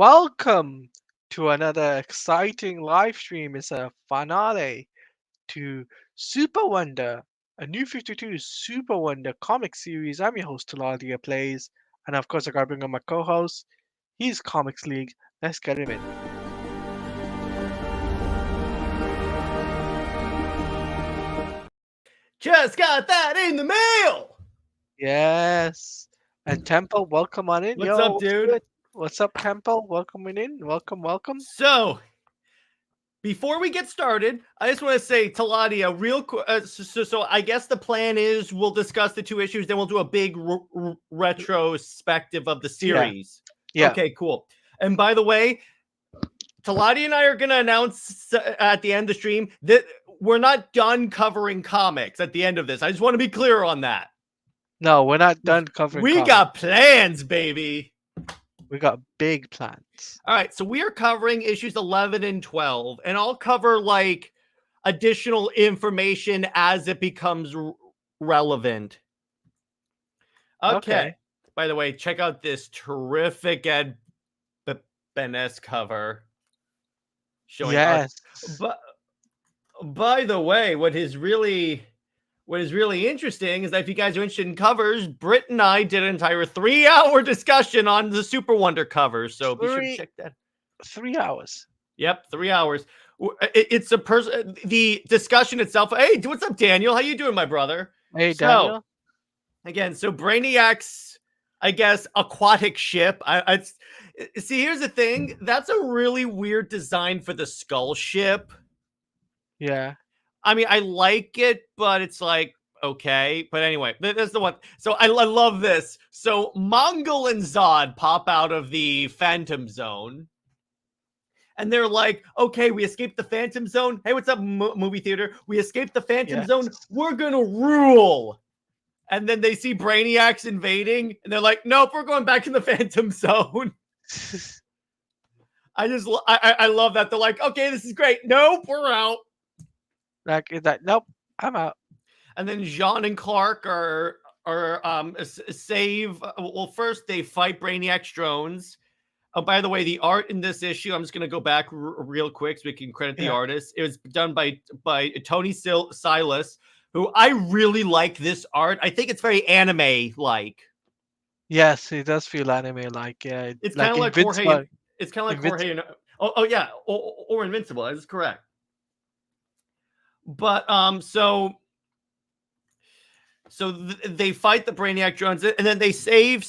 Welcome to another exciting live stream. It's a finale to SuperWonder, a new 52 SuperWonder comic series. I'm your host, Teladia Plays, and of course, I gotta bring on my co-host. He's Comics League. Let's get him in. Just got that in the mail. Yes. And Temple, welcome on in. What's up, What's dude? good? What's up, Temple? Welcome in. Welcome. So, before we get started, I just want to say, Teladia, real quick. So I guess the plan is we'll discuss the two issues, then we'll do a big retrospective of the series. Yeah. Okay, cool. And by the way, Teladia and I are going to announce at the end of the stream that we're not done covering comics at the end of this. I just want to be clear on that. No, we're not done covering We comics. got plans, baby. We got big plans. All right, so we are covering issues 11 and 12, and I'll cover like additional information as it becomes relevant. Okay. By the way, check out this terrific Ed Benes cover. Showing Yes. But by the way, what is really interesting is that if you guys are interested in covers, Britt and I did an entire 3-hour discussion on the SuperWonder covers. So be sure to check that. 3 hours. Yep, 3 hours. It's a person. The discussion itself. Hey, what's up, Daniel? How you doing, my brother? Hey, Daniel. Again, so Brainiac's, I guess, aquatic ship. See. Here's the thing. That's a really weird design for the Skull ship. Yeah. I mean, I like it, but it's like, okay. But anyway, that's the one. So I love this. So Mongol and Zod pop out of the Phantom Zone. And they're like, okay, we escaped the Phantom Zone. Hey, what's up, movie theater? We escaped the Phantom Zone. We're going to rule. And then they see Brainiacs invading. And they're like, nope, we're going back in the Phantom Zone. I love that. They're like, okay, this is great. Nope, we're out. Like that. Nope, I'm out. And then Jean and Clark are save. Well, first they fight Brainiac's drones. Oh, by the way, the art in this issue, I'm just going to go back real quick so we can credit the artist. It was done by Tony Silas, who I really like this art. I think it's very anime-like. Yes, it does feel anime-like. Yeah, it's kind of like Jorge. It's kind of like Jorge. Oh yeah, or Invincible. That is correct. But so they fight the Brainiac drones, and then they save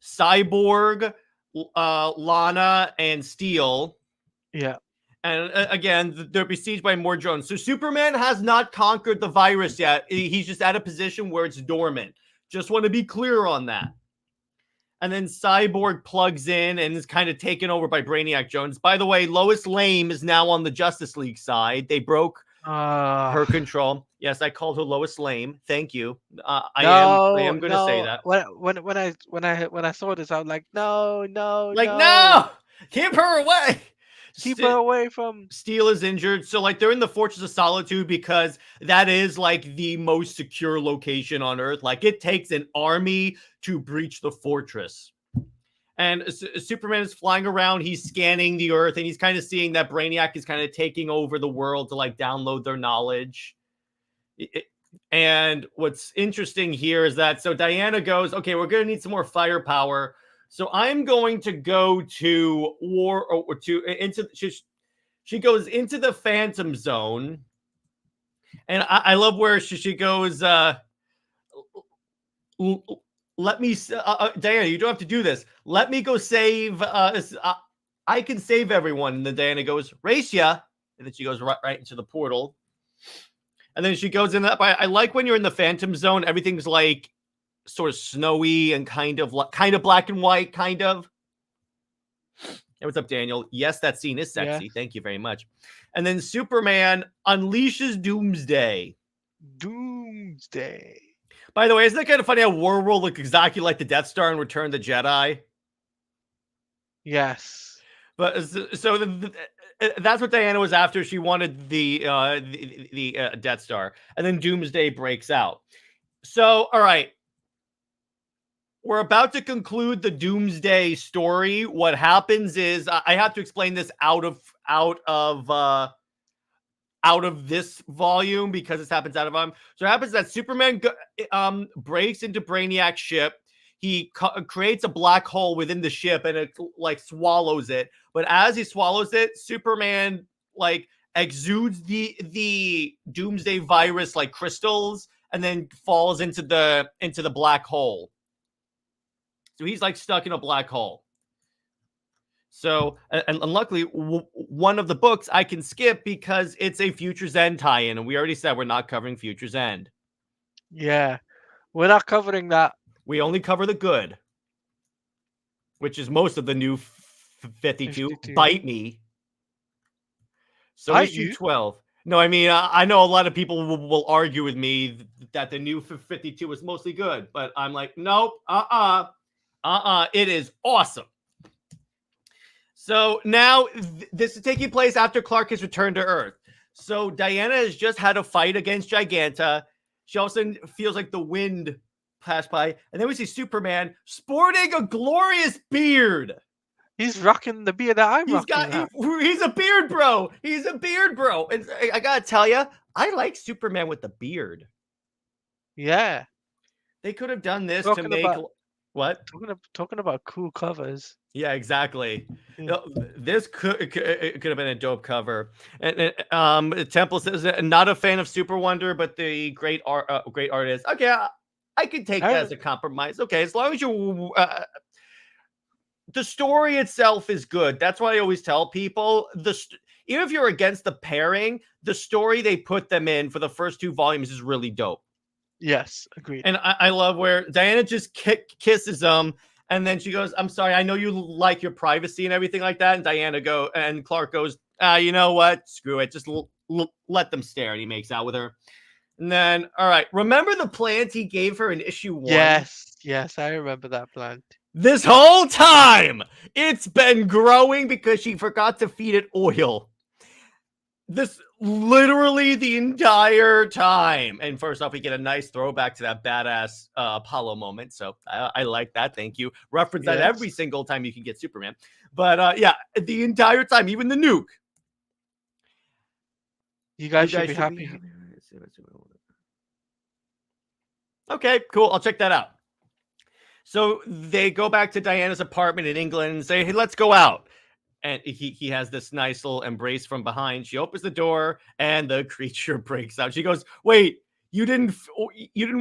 Cyborg, Lana, and Steel. Yeah. And again, they're besieged by more drones. So Superman has not conquered the virus yet. He's just at a position where it's dormant. Just want to be clear on that. And then Cyborg plugs in and is kind of taken over by Brainiac drones. By the way, Lois Lane is now on the Justice League side. They broke her control. Yes, I called her Lois Lane. Thank you. I am going to say that. When I saw this, I was like, no, keep her away. Keep her away from. Steel is injured, so like they're in the Fortress of Solitude because that is like the most secure location on Earth. Like it takes an army to breach the fortress. And Superman is flying around. He's scanning the Earth, and he's kind of seeing that Brainiac is kind of taking over the world to like download their knowledge. And what's interesting here is that so Diana goes, okay, we're going to need some more firepower. So I'm going to go to she goes into the Phantom Zone. And I love where she goes, let me, Diana, you don't have to do this. Let me go save, I can save everyone. And then Diana goes, Racia. And then she goes right into the portal. And then she goes in that. I like when you're in the Phantom Zone, everything's like sort of snowy and kind of black and white, kind of. Hey, what's up, Daniel? Yes, that scene is sexy. Yeah. Thank you very much. And then Superman unleashes Doomsday. By the way, isn't that kind of funny how Warworld looks exactly like the Death Star in Return of the Jedi? Yes. But so that's what Diana was after. She wanted the Death Star. And then Doomsday breaks out. So, all right. we're about to conclude the Doomsday story. What happens is I have to explain this out of this volume because this happens out of So it happens that Superman breaks into Brainiac's ship. He creates a black hole within the ship and it like swallows it. But as he swallows it, Superman like exudes the Doomsday virus like crystals and then falls into the black hole. So he's like stuck in a black hole. So, and luckily, one of the books I can skip because it's a Future's End tie-in, and we already said we're not covering Future's End. Yeah, we're not covering that. We only cover the good, which is most of the new 52. Bite me. So Bite issue you? 12. No, I mean, I know a lot of people will argue with me that the new 52 was mostly good, but I'm like, nope, it is awesome. So now this is taking place after Clark has returned to Earth. So Diana has just had a fight against Giganta. She all of a sudden feels like the wind passed by. And then we see Superman sporting a glorious beard. He's rocking the beard that I'm rocking. He's a beard bro. He's a beard bro. And I got to tell you, I like Superman with the beard. Yeah. They could have done this to make... What? Talking about cool covers. Yeah, exactly. Yeah. This could have been a dope cover. And Temple says not a fan of SuperWonder, but the great artist. Okay, I could take that as a compromise. Okay, as long as you the story itself is good. That's what I always tell people. Even if you're against the pairing, the story they put them in for the first 2 volumes is really dope. Yes, agreed. And I love where Diana just kisses him, and then she goes, "I'm sorry, I know you like your privacy and everything like that." And Clark goes, "You know what? Screw it. Just let them stare." And he makes out with her. And then, all right, remember the plant he gave her in issue 1? Yes, I remember that plant. This whole time, it's been growing because she forgot to feed it oil. This literally the entire time. And first off, we get a nice throwback to that badass Apollo moment. So I like that. Thank you. Reference that every single time you can get Superman. But yeah, the entire time, even the nuke. You guys should be happy. Okay, cool. I'll check that out. So they go back to Diana's apartment in England and say, "Hey, let's go out." And he has this nice little embrace from behind. She opens the door and the creature breaks out. She goes, "Wait, you didn't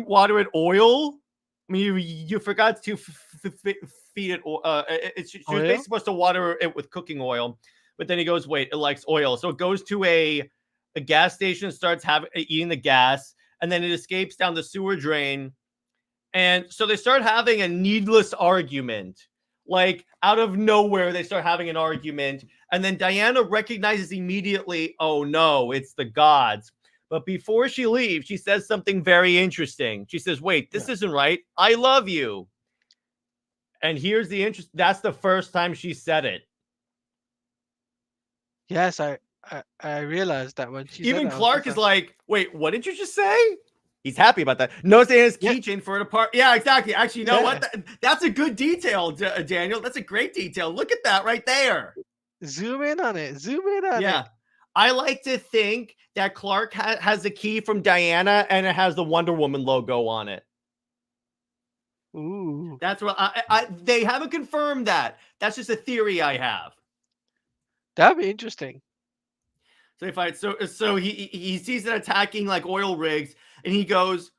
water it oil? I mean, you forgot to feed it. She was basically supposed to water it with cooking oil." But then he goes, "Wait, it likes oil." So it goes to a gas station and starts eating the gas. And then it escapes down the sewer drain. And so they start having a needless argument. Like, out of nowhere, they start having an argument. And then Diana recognizes immediately, oh, no, it's the gods. But before she leaves, she says something very interesting. She says, "Wait, this isn't right. I love you." And here's the interest. That's the first time she said it. Yes, I realized that when she Even said that, Clark is like, "Wait, what did you just say?" He's happy about that. Notice his keychain for it apart. Yeah, exactly. Actually, you know what? That's a good detail, Daniel. That's a great detail. Look at that right there. Zoom in on it. Yeah. I like to think that Clark has the key from Diana and it has the Wonder Woman logo on it. Ooh. That's what they haven't confirmed that. That's just a theory I have. That'd be interesting. So they fight. So he sees it attacking like oil rigs, and he goes,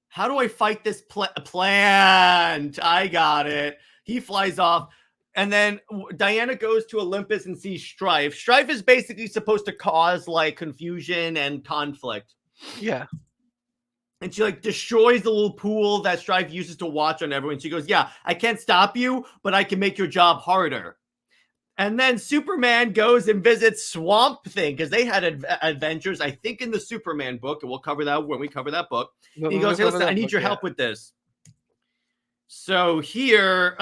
"How do I fight this plant? I got it." He flies off, and then Diana goes to Olympus and sees Strife. Strife is basically supposed to cause like confusion and conflict. Yeah. And she like destroys the little pool that Strife uses to watch on everyone. She goes, "Yeah, I can't stop you, but I can make your job harder." And then Superman goes and visits Swamp Thing because they had adventures, I think, in the Superman book. And we'll cover that when we cover that book. He goes, "Hey, listen, I need your help with this." So here,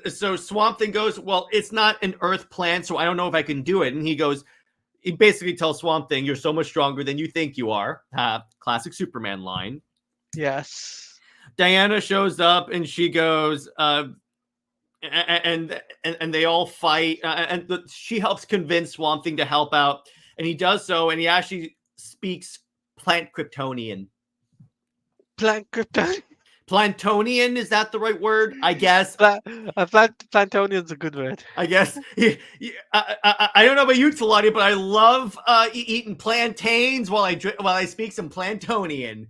so Swamp Thing goes, "Well, it's not an Earth plant, so I don't know if I can do it." And he basically tells Swamp Thing, "You're so much stronger than you think you are." Classic Superman line. Yes. Diana shows up and she goes, and they all fight, she helps convince Swamp Thing to help out, and he does so, and he actually speaks plant Kryptonian. Plant Krypton. Plantonian, is that the right word? I guess. Plantonian's a good word. I guess. I don't know about you, Teladia, but I love eating plantains while I speak some Plantonian.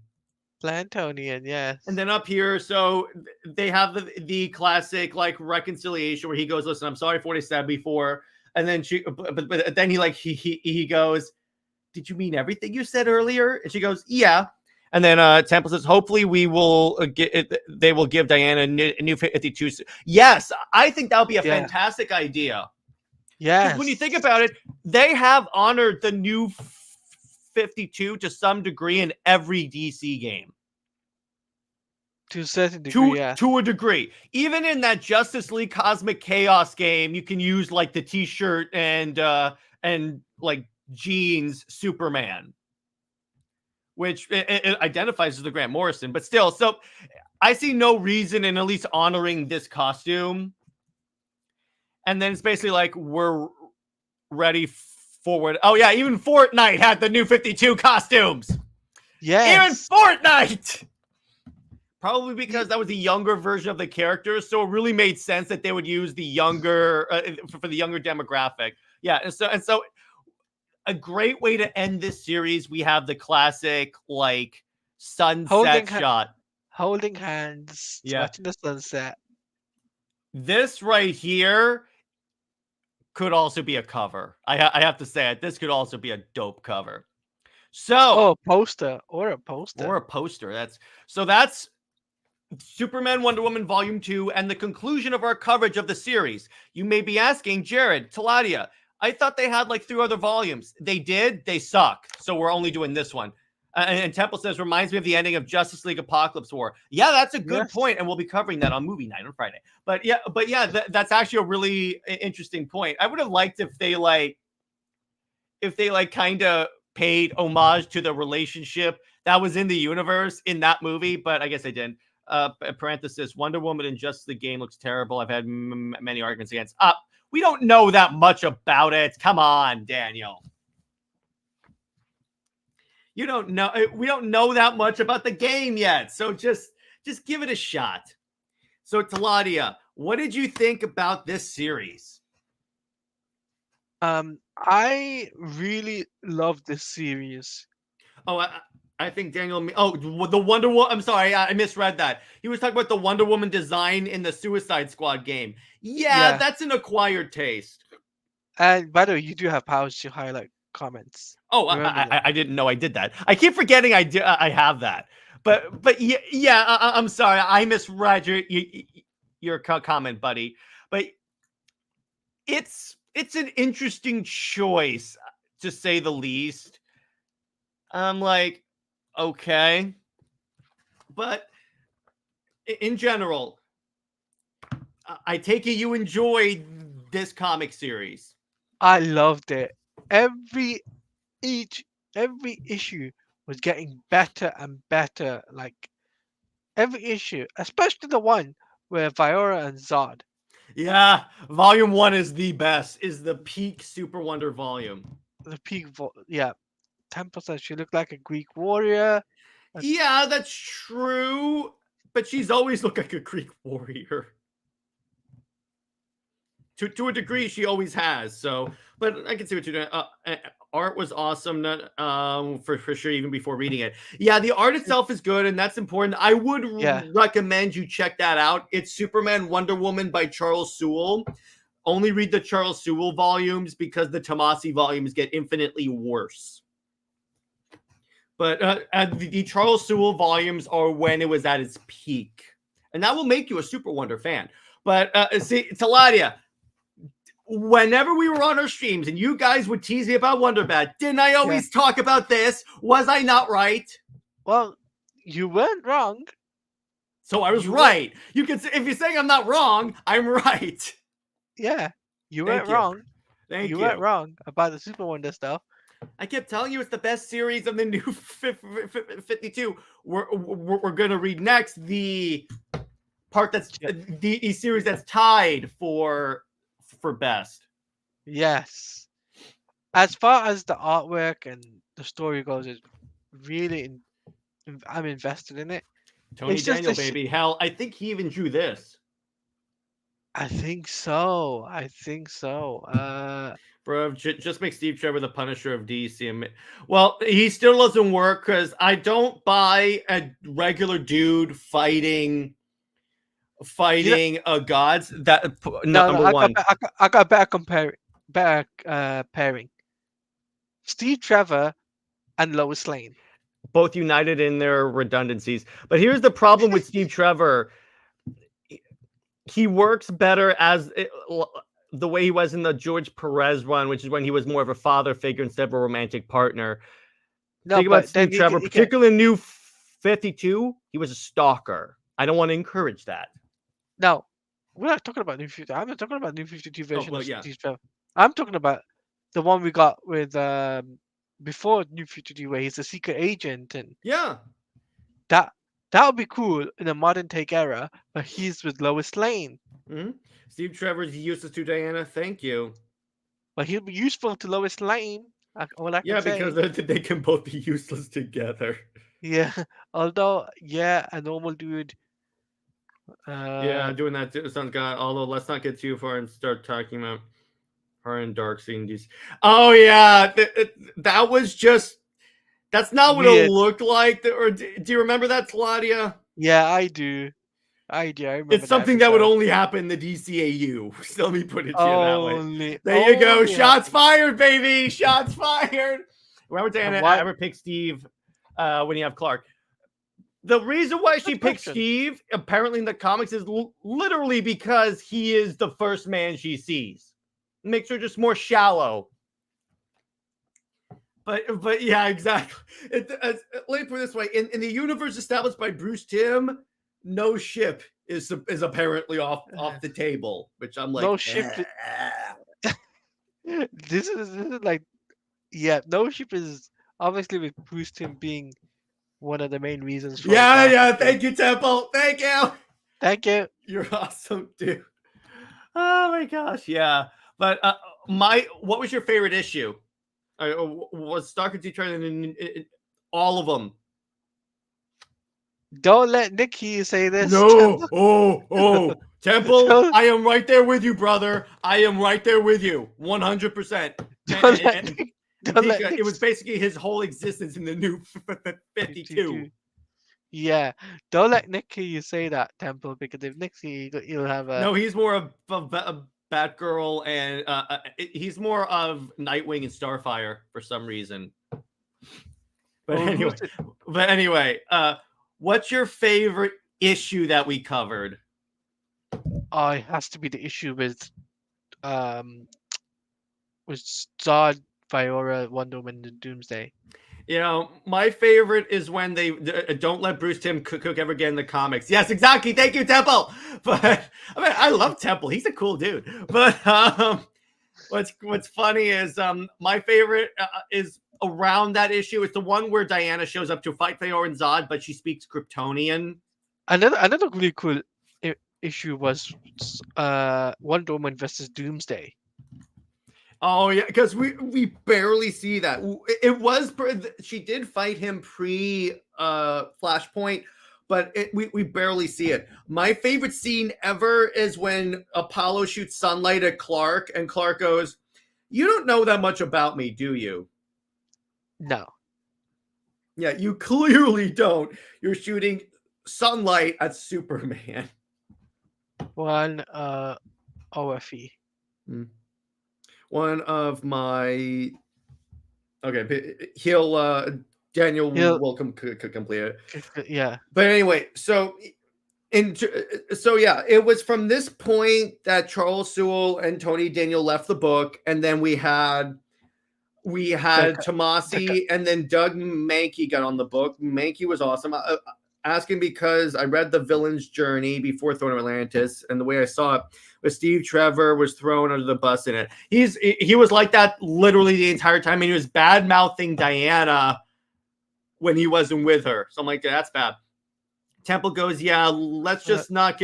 Plantonian, yes. And then up here, so they have the classic like reconciliation where he goes, "Listen, I'm sorry for what I said before," and then but then he goes, "Did you mean everything you said earlier?" And she goes, "Yeah." And then Temple says, "Hopefully, we will they will give Diana a new 52." Yes, I think that would be a fantastic idea. Yes. When you think about it, they have honored the new 52 to some degree in every DC game. To a certain degree, to a degree. Even in that Justice League Cosmic Chaos game, you can use like the T-shirt and like jeans Superman, which it identifies as the Grant Morrison, but still. So I see no reason in at least honoring this costume. And then it's basically like we're ready forward. Oh yeah, even Fortnite had the new 52 costumes. Yes. Even Fortnite. Probably because that was the younger version of the character, so it really made sense that they would use the younger for the younger demographic. Yeah, and so a great way to end this series. We have the classic like sunset shot, holding hands, watching the sunset. This right here could also be a cover. I have to say it. This could also be a dope cover. So, a poster or a poster. That's Superman Wonder Woman Volume 2 and the conclusion of our coverage of the series. You may be asking, Jared, Teladia, I thought they had like 3 other volumes. They did. They suck. So we're only doing this one. And Temple says, reminds me of the ending of Justice League Apocalypse War. Yeah, that's a good point, and we'll be covering that on movie night on Friday. But yeah, that's actually a really interesting point. I would have liked if they kind of paid homage to the relationship that was in the universe in that movie, but I guess they didn't. Parenthesis, Wonder Woman in Justice League game looks terrible. I've had many arguments against. We don't know that much about it. Come on, Daniel. You don't know. We don't know that much about the game yet. So just give it a shot. So Teladia, what did you think about this series? I really love this series. Oh, I think Daniel. Oh, the Wonder Woman. I'm sorry, I misread that. He was talking about the Wonder Woman design in the Suicide Squad game. Yeah, that's an acquired taste. And by the way, you do have powers to highlight comments. Oh, I didn't know I did that. I keep forgetting I have that. But yeah, I'm sorry. I misread your comment, buddy. But it's an interesting choice, to say the least. I'm like, okay. But in general, I take it you enjoyed this comic series. I loved it. Every issue was getting better and better. Like every issue, especially the one where Viola and Zod. Yeah, Volume 1 is the best. Is the peak Super Wonder volume. The peak, Temple says she looked like a Greek warrior. Yeah, that's true. But she's always looked like a Greek warrior. To a degree, she always has. So, but I can see what you're doing. Art was awesome, for sure, even before reading it. Yeah, the art itself is good, and that's important. I would recommend you check that out. It's Superman Wonder Woman by Charles Soule. Only read the Charles Soule volumes because the Tomasi volumes get infinitely worse. But the Charles Soule volumes are when it was at its peak. And that will make you a Super Wonder fan. But see, Teladia, whenever we were on our streams and you guys would tease me about Wonderbat, didn't I always talk about this? Was I not right? Well, you weren't wrong. So I was right. You can say, if you're saying I'm not wrong, I'm right. Yeah, you weren't wrong. You weren't wrong about the Super Wonder stuff. I kept telling you it's the best series of the new 52. We're gonna read next the part that's Yeah. the series that's tied for best. Yes. As far as the artwork and the story goes, it's really I'm invested in it. Tony It's just Daniel, this. baby. Hell, I think he even drew this. I think so. I think so. Bro, just make Steve Trevor the Punisher of DC. Well, he still doesn't work because I don't buy a regular dude You know, fighting gods. That no, no. number one. I got better better pairing. Steve Trevor and Lois Lane. Both united in their redundancies. But here's the problem with Steve Trevor. He works better as the way he was in the George Perez run, which is when he was more of a father figure instead of a romantic partner. No, Think about but then Steve Trevor, you can. particularly in New 52. He was a stalker. I don't want to encourage that. No, we're not talking about New 50. I'm not talking about New 52 Oh, version well, of yeah. Steve Trevor. I'm talking about the one we got with before New 52, where he's a secret agent, and Yeah. that that would be cool in a modern take era. But he's with Lois Lane. Mm-hmm. Steve Trevor's useless to Diana. Thank you. But he'll be useful to Lois Lane. All I can Yeah, because say. they can both be useless together. Yeah. Although, yeah, a normal dude. Yeah, Uh, doing that sounds good. Although, let's not get too far and start talking about her and Darkseid. Oh, yeah. That was just. That's not what it weird. looked like. Or do you remember that, Teladia? Yeah, I do. I do. I remember It's that something that would episode. only happen in the DCAU. So let me put it to you that way. Only, There you go. only Shots happened. fired, baby. Shots fired. Remember And Diana why? ever pick Steve when you have Clark? The reason why she Good picked question. Steve, apparently in the comics, is literally because he is the first man she sees. Makes her just more shallow. But yeah, exactly. Let me put it this way: in the universe established by Bruce Timm, no ship is apparently off the table. Which I'm like, No ship. This is like, yeah, no ship is obviously with Bruce Timm being one of the main reasons for it to happen. yeah. Thank you, Temple. Thank you. Thank you. You're awesome, dude. Oh my gosh, yeah. But what was your favorite issue? Was Stalker Detroit in all of them? Don't let Nikki say this. No. Oh. Temple, Don't, I am right there with you, brother. I am right there with you. 100%. don't let And Nick, don't let Tika, Nick it was basically his whole existence in the new 52. Yeah, don't let Nikki say that, Temple, because if Nikki, you'll have a. No, he's more of a Batgirl, and he's more of Nightwing and Starfire for some reason. But Oh, anyway, what's your favorite issue that we covered? Oh, it has to be the issue with Zod, Viola, Wonder Woman, and Doomsday. You know, my favorite is when they don't let Bruce Timm cook ever again in the comics. Yes, exactly. Thank you, Temple. But I mean, I love Temple. He's a cool dude. But what's funny is my favorite is around that issue. It's the one where Diana shows up to fight Feyor and Zod, but she speaks Kryptonian. Another really cool issue was Wonder Woman versus Doomsday. Oh yeah, because we barely see that. It was she did fight him pre Flashpoint, but we barely see it. My favorite scene ever is when Apollo shoots sunlight at Clark, and Clark goes, "You don't know that much about me, do you?" No. Yeah, you clearly don't. You're shooting sunlight at Superman. One OFE. One of my he'll Daniel will complete it. Yeah. But anyway, so yeah, it was from this point that Charles Sewell and Tony Daniel left the book, and then we had Tomasi, and then Doug Mankey got on the book. Mankey was awesome. asking because I read The Villain's Journey before Throne of Atlantis, and the way I saw it was Steve Trevor was thrown under the bus in it. He was like that literally the entire time, and he was bad mouthing Diana when he wasn't with her. So I'm like, that's bad. Temple goes, yeah, let's just not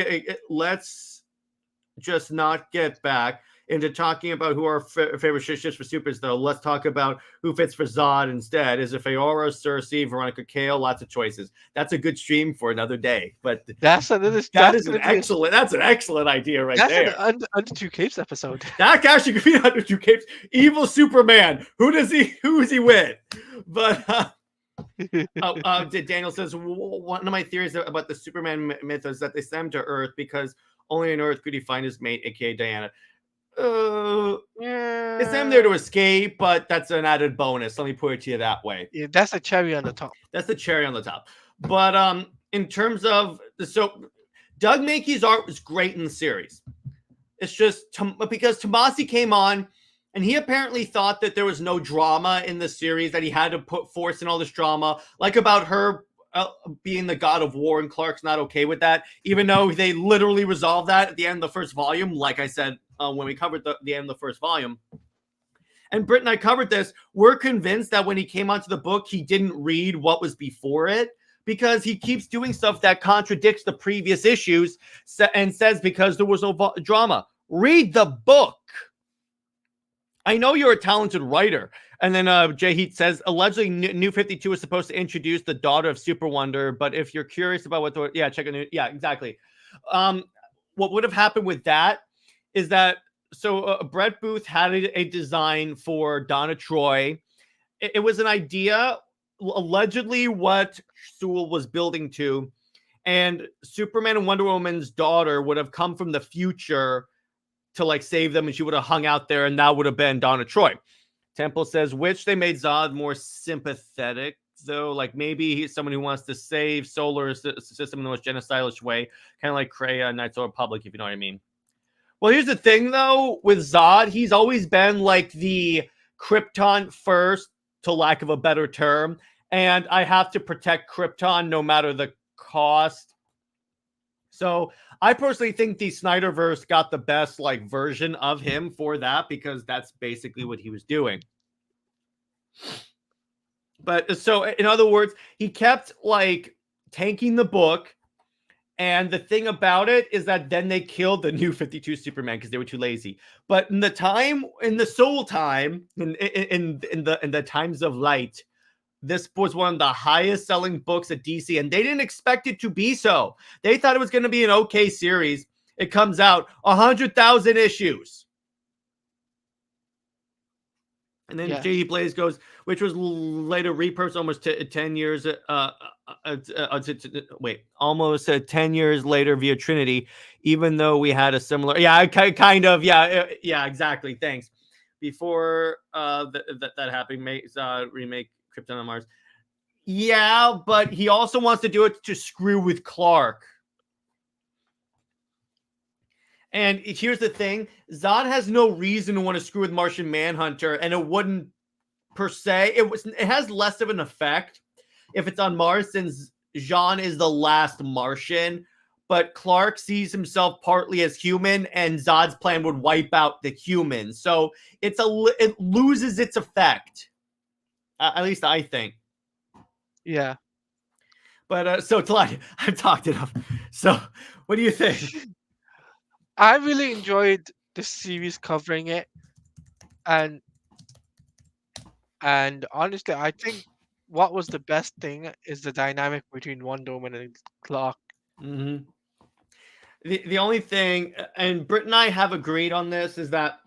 get back into talking about who our favorite ships for supers, though. Let's talk about who fits for Zod instead. Is it Feora, Cersei, Veronica Cale? Lots of choices. That's a good stream for another day. But That's an excellent idea right there. That's an under Two Capes episode. That actually could be Under Two Capes. Evil Superman. Who is he with? But Daniel says, one of my theories about the Superman myth is that they sent him to Earth because only on Earth could he find his mate, aka Diana. It's them there to escape, but that's an added bonus. Let me put it to you that way. Yeah, that's the cherry on the top. That's the cherry on the top. But in terms of Doug Mackey's art was great in the series. It's just because Tomasi came on and he apparently thought that there was no drama in the series, that he had to put force in all this drama, like about her being the god of war, and Clark's not okay with that, even though they literally resolved that at the end of the first volume, like I said when we covered the end of the first volume. And Britt and I covered this. We're convinced that when he came onto the book, he didn't read what was before it, because he keeps doing stuff that contradicts the previous issues and says because there was no drama. Read the book. I know you're a talented writer. And then Jay Heat says, allegedly New 52 is supposed to introduce the daughter of SuperWonder, but if you're curious about check a new, exactly. What would have happened with that is that, Brett Booth had a design for Donna Troy. It was an idea, allegedly what Sewell was building to, and Superman and Wonder Woman's daughter would have come from the future to save them, and she would have hung out there, and that would have been Donna Troy. Temple says, which they made Zod more sympathetic, though. Maybe he's someone who wants to save solar system in the most genocidal way, kind of like Kreia, Knights of the Republic, if you know what I mean. Well, here's the thing, though, with Zod, he's always been the Krypton first, to lack of a better term, and I have to protect Krypton no matter the cost. So I personally think the Snyderverse got the best version of him for that, because that's basically what he was doing. But so in other words, he kept tanking the book. And the thing about it is that then they killed the New 52 Superman because they were too lazy. But in the Soul time, in the times of light, this was one of the highest selling books at DC, and they didn't expect it to be so. They thought it was going to be an okay series. It comes out 100,000 issues. And then J.E. Blaze goes, which was later repurposed almost 10 years. Almost 10 years later via Trinity, even though we had a similar. Yeah, kind of. Yeah, exactly. Thanks. Before that happened, remake Krypton on Mars. Yeah, but he also wants to do it to screw with Clark. And here's the thing. Zod has no reason to want to screw with Martian Manhunter, and it wouldn't per se. It has less of an effect if it's on Mars, since Jean is the last Martian, but Clark sees himself partly as human, and Zod's plan would wipe out the humans. So it loses its effect. At least I think. Yeah. But so Teladia, I've talked enough. So what do you think? I really enjoyed the series covering it, and honestly, I think what was the best thing is the dynamic between Wonder Woman and Clark. Mm-hmm. The only thing, and Britt and I have agreed on this, is that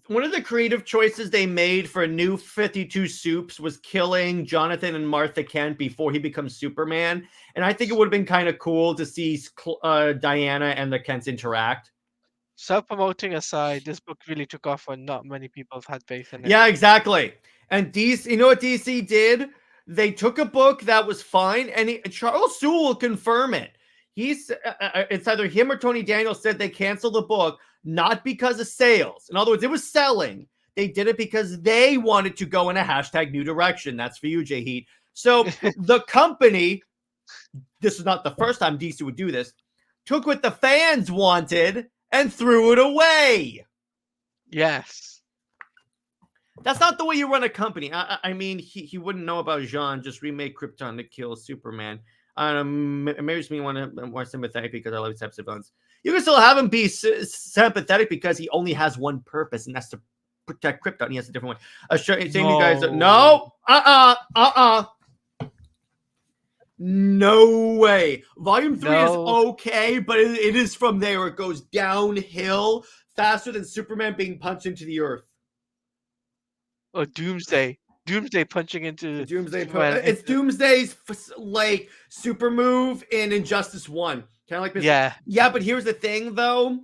one of the creative choices they made for New 52 Soups was killing Jonathan and Martha Kent before he becomes Superman. And I think it would have been kind of cool to see Diana and the Kents interact. Self-promoting aside, this book really took off when not many people have had faith in it. Yeah, exactly. And DC, you know what DC did? They took a book that was fine, and Charles Sewell will confirm it. It's either him or Tony Daniels said they canceled the book not because of sales. In other words, it was selling. They did it because they wanted to go in a # new direction. That's for you, Jay Heat. So the company this is not the first time DC would do this, took what the fans wanted and threw it away. Yes. That's not the way you run a company. I mean, he wouldn't know about Jean. Just remake Krypton to kill Superman. It makes me want to more sympathetic because I love his types of villains. You can still have him be sympathetic because he only has one purpose, and that's to protect Krypton. He has a different one. Saying you guys, no, no way. Volume 3 is okay, but it is from there where it goes downhill faster than Superman being punched into the earth. Or Doomsday. Doomsday punching into Doomsday. It's Doomsday's like super move in Injustice 1. Kind of like Yeah. Yeah, but here's the thing though.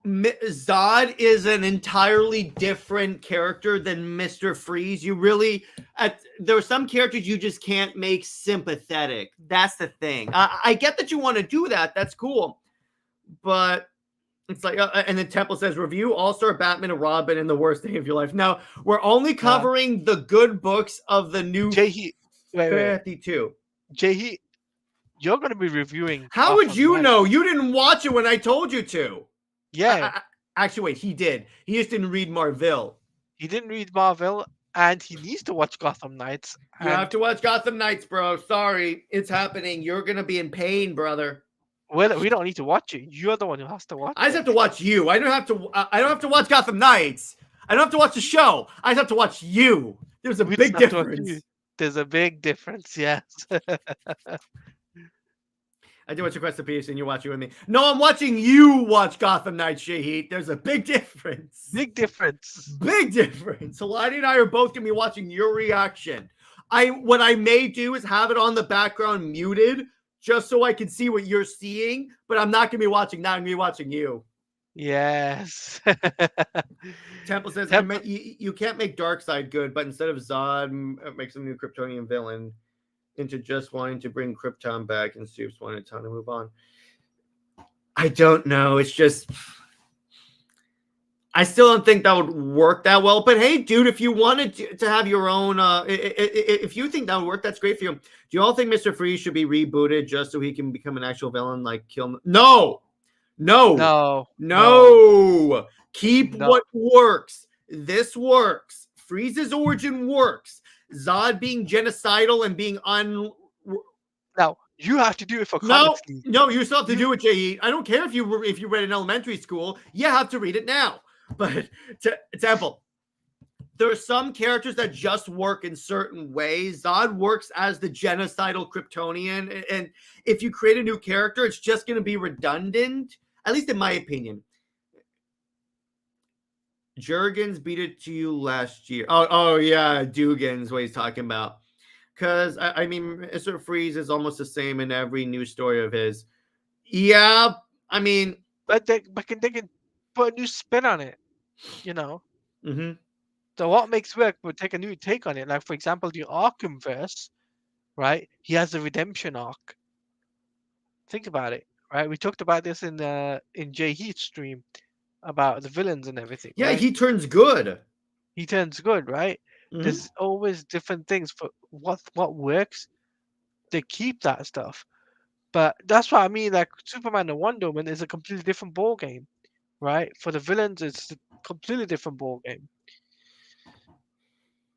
Zod is an entirely different character than Mr. Freeze. You really, there are some characters you just can't make sympathetic. That's the thing. I get that you want to do that. That's cool. But it's like, and then Temple says, review All-Star Batman and Robin in the worst day of your life. Now, we're only covering the good books of the new 52. Jay, you're going to be reviewing. How would you know? You didn't watch it when I told you to. Yeah. Actually, wait, he did. He just didn't read Marvel. He didn't read Marvel, and he needs to watch Gotham Knights. You have to watch Gotham Knights, bro. Sorry, it's happening. You're going to be in pain, brother. Well, we don't need to watch it. You're the one who has to watch it. I just have to watch you. I don't have to watch Gotham Knights. I don't have to watch the show. I just have to watch you. There's a big difference. There's a big difference, yes. I did watch Request of Peace and you're watching with me. No, I'm watching you watch Gotham Knights, Shahid. There's a big difference. Big difference. Big difference. Haladi and I are both going to be watching your reaction. What I may do is have it on the background muted just so I can see what you're seeing, but I'm not going to be watching that. I'm going to be watching you. Yes. Temple says, you can't make Darkseid good, but instead of Zod, make some new Kryptonian villain into just wanting to bring Krypton back and Supes wanted time to move on. I don't know. It's just, I still don't think that would work that well. But hey, dude, if you wanted to have your own, if you think that would work, that's great for you. Do you all think Mr. Freeze should be rebooted just so he can become an actual villain like Kill? No. Keep what works. This works. Freeze's origin works. Zod being genocidal and being Now you have to do it for comics. No, you still have to do it, J.E. I don't care if you read in elementary school. You have to read it now. But Temple, there are some characters that just work in certain ways. Zod works as the genocidal Kryptonian, and if you create a new character, it's just going to be redundant. At least in my opinion. Jurgens beat it to you last year. Oh yeah, Dugan's what he's talking about. Because I mean, Mr. Freeze is almost the same in every new story of his. Yeah, I mean, but they can put a new spin on it, you know. Mm-hmm. So what makes work would take a new take on it. Like for example, the Arkhamverse, right? He has a redemption arc. Think about it, right? We talked about this in Jay Heath's stream about the villains and everything. Yeah, right? He turns good. He turns good, right? Mm-hmm. There's always different things for what works. They keep that stuff, but that's what I mean. Like Superman and Wonder Woman is a completely different ball game, right? For the villains, it's a completely different ball game.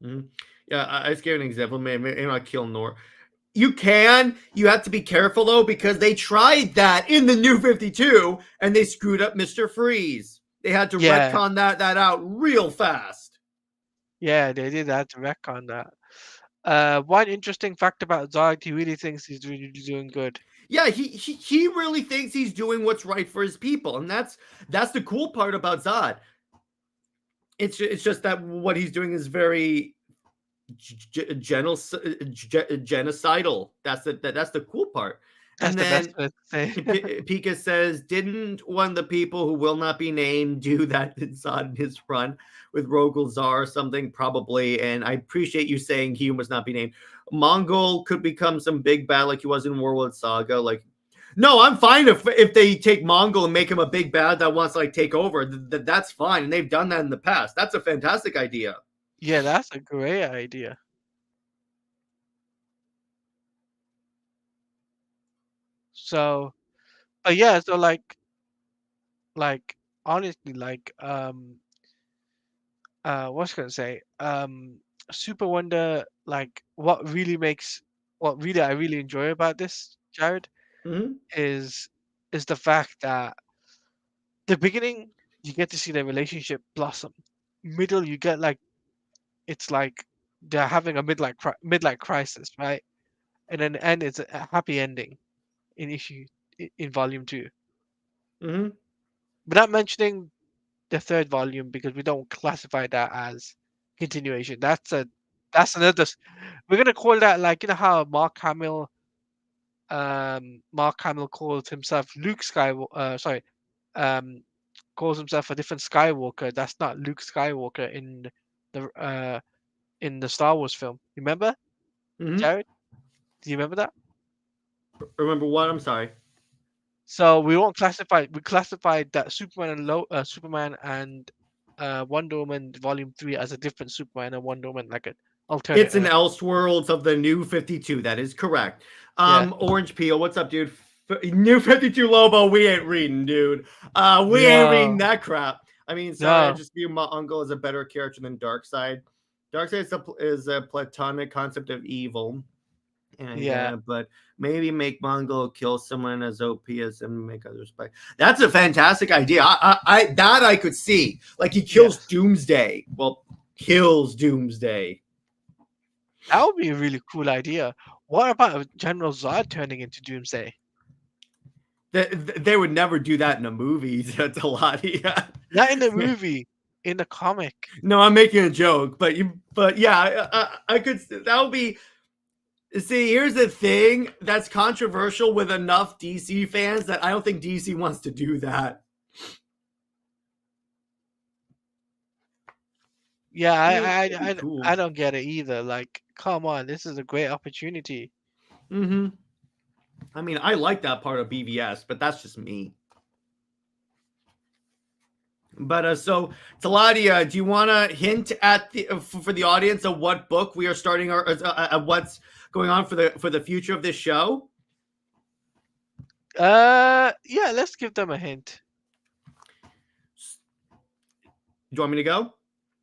Mm-hmm. Yeah, I just gave an example. Maybe not kill Nor. You have to be careful though, because they tried that in the New 52 and they screwed up Mr. Freeze. They had to retcon that out real fast. Yeah, they did have to retcon that. One interesting fact about Zod, he really thinks he's really doing good. Yeah, he really thinks he's doing what's right for his people, and that's the cool part about Zod. It's just that what he's doing is very genocidal. That's the cool part. That's and the then Pika says, didn't one of the people who will not be named do that in his run with Rogol Zar or something? Probably. And I appreciate you saying he must not be named. Mongol could become some big bad like he was in Warworld Saga. Like, no, I'm fine if they take Mongol and make him a big bad that wants to like take over. That's fine. And they've done that in the past. That's a fantastic idea. Yeah, that's a great idea. So, but yeah, so like honestly, what's gonna say? Super Wonder, like what really I really enjoy about this, Jared, Mm-hmm. is is the fact that the beginning you get to see their relationship blossom. Middle you get like it's like they're having a midlife crisis, right? And then the end is a happy ending in in volume two. Mm-hmm. Without mentioning the third volume because we don't classify that as continuation. That's another. We're gonna call that like you know how Mark Hamill calls himself Luke Skywalker. Sorry, um, calls himself a different Skywalker. That's not Luke Skywalker the in the Star Wars film. Remember, Mm-hmm. Jared? Do you remember that? Remember what? I'm sorry. So we won't classify. We classified that Superman and Wonder Woman Volume 3 as a different Superman and Wonder Woman, like an alternate It's an Earth. Elseworlds of the New 52. That is correct. Yeah, Orange Peel, what's up, dude? New 52 Lobo, we ain't reading, dude. We ain't reading no, that crap. I mean, sorry, I no, just view my uncle as a better character than Darkseid. Darkseid is a platonic concept of evil. And yeah, but maybe make Mongol kill someone as OP as and make others fight. That's a fantastic idea. That I could see. Like he kills yes. Doomsday. Well, kills Doomsday. That would be a really cool idea. What about General Zod turning into Doomsday? They would never do that in a movie. Teladia. Not in the movie, in the comic. No, I'm making a joke, but yeah, I could. That would be. See, here's the thing that's controversial with enough DC fans that I don't think DC wants to do that. Yeah, It'd be I cool. don't get it either. Like, come on, this is a great opportunity. Mm-hmm. I mean, I like that part of BVS, but that's just me. But so, Teladia, do you want to hint at for the audience of what book we are starting our what's going on for the future of this show? Yeah, let's give them a hint. Do you want me to go?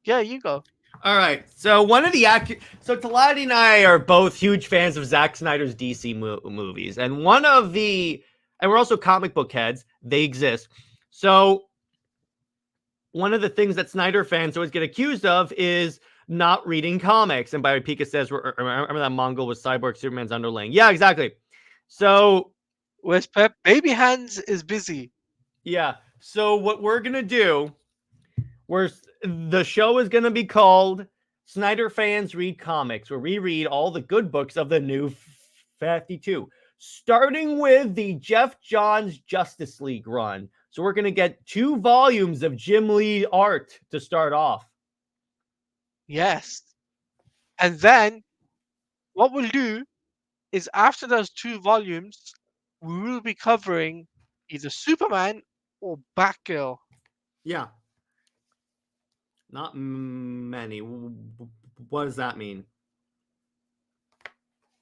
Yeah, you go. All right. So one of the so Teladia and I are both huge fans of Zack Snyder's DC movies, and and we're also comic book heads. They exist. So one of the things that Snyder fans always get accused of is not reading comics. And Barry Pika says, remember that Mongol was Cyborg Superman's underling. Yeah, exactly. So, Where's Pep? Baby Hands is busy. yeah. So what we're going to do, the show is going to be called Snyder Fans Read Comics, where we read all the good books of the new 52, starting with the Jeff Johns Justice League run. So we're going to get 2 volumes of Jim Lee art to start off. Yes. And then what we'll do is after those 2 volumes, we will be covering either Superman or Batgirl. Yeah. Not many. What does that mean?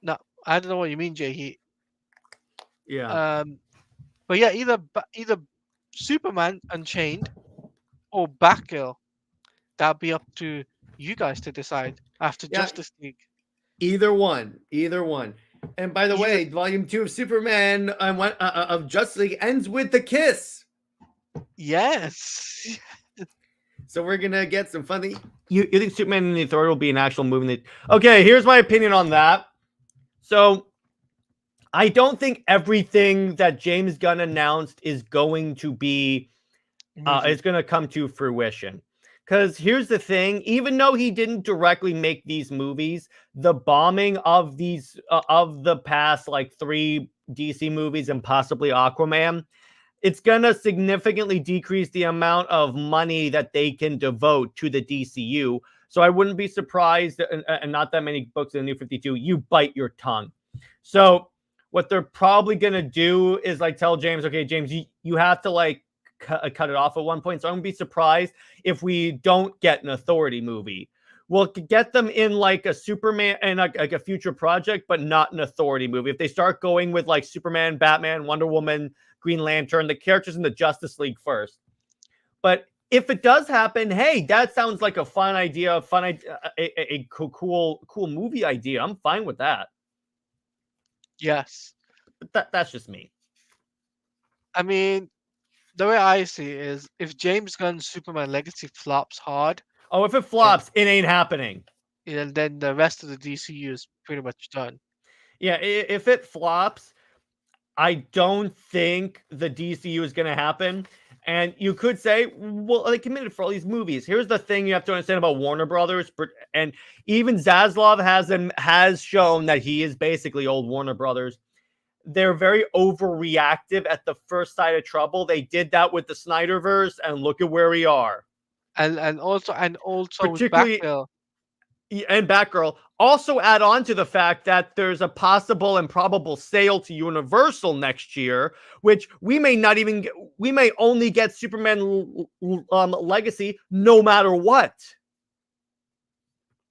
No, I don't know what you mean, Jay. Yeah. But yeah, either Superman Unchained or Batgirl. That'll be up to you guys to decide after Yeah. Justice League. Either one. Either one. And by the Either way, Volume 2 of Superman of Justice League ends with the kiss. yes. So we're gonna get some funny. You think Superman and the Authority will be an actual movie? Okay, here's my opinion on that. So I don't think everything that James Gunn announced is going to be is going to come to fruition. Because here's the thing: even though he didn't directly make these movies, the bombing of these of the past like 3 DC movies and possibly Aquaman, it's going to significantly decrease the amount of money that they can devote to the DCU. So I wouldn't be surprised, and not that many books in the New 52, you bite your tongue. So what they're probably going to do is like tell James, okay, James, you have to like cut it off at one point. So I'm going to be surprised if we don't get an Authority movie, Well, get them in like a Superman and like a future project, but not an Authority movie. If they start going with like Superman, Batman, Wonder Woman, Green Lantern, the characters in the Justice League first. But if it does happen, hey, that sounds like a fun idea, a cool movie idea. I'm fine with that. Yes. But that's just me. I mean, the way I see it is if James Gunn's Superman Legacy flops hard, Oh, if it then, flops, it ain't happening. then the rest of the DCU is pretty much done. Yeah, if it flops, I don't think the DCU is going to happen. And you could say, well, they committed for all these movies. Here's the thing you have to understand about Warner Brothers, and even Zaslav has shown that he is basically old Warner Brothers. They're very overreactive at the first sign of trouble. They did that with the Snyderverse, and look at where we are. And also with Particularly Batgirl. and Batgirl. Also add on to the fact that there's a possible and probable sale to Universal next year, which we may not even get, we may only get Superman Legacy no matter what.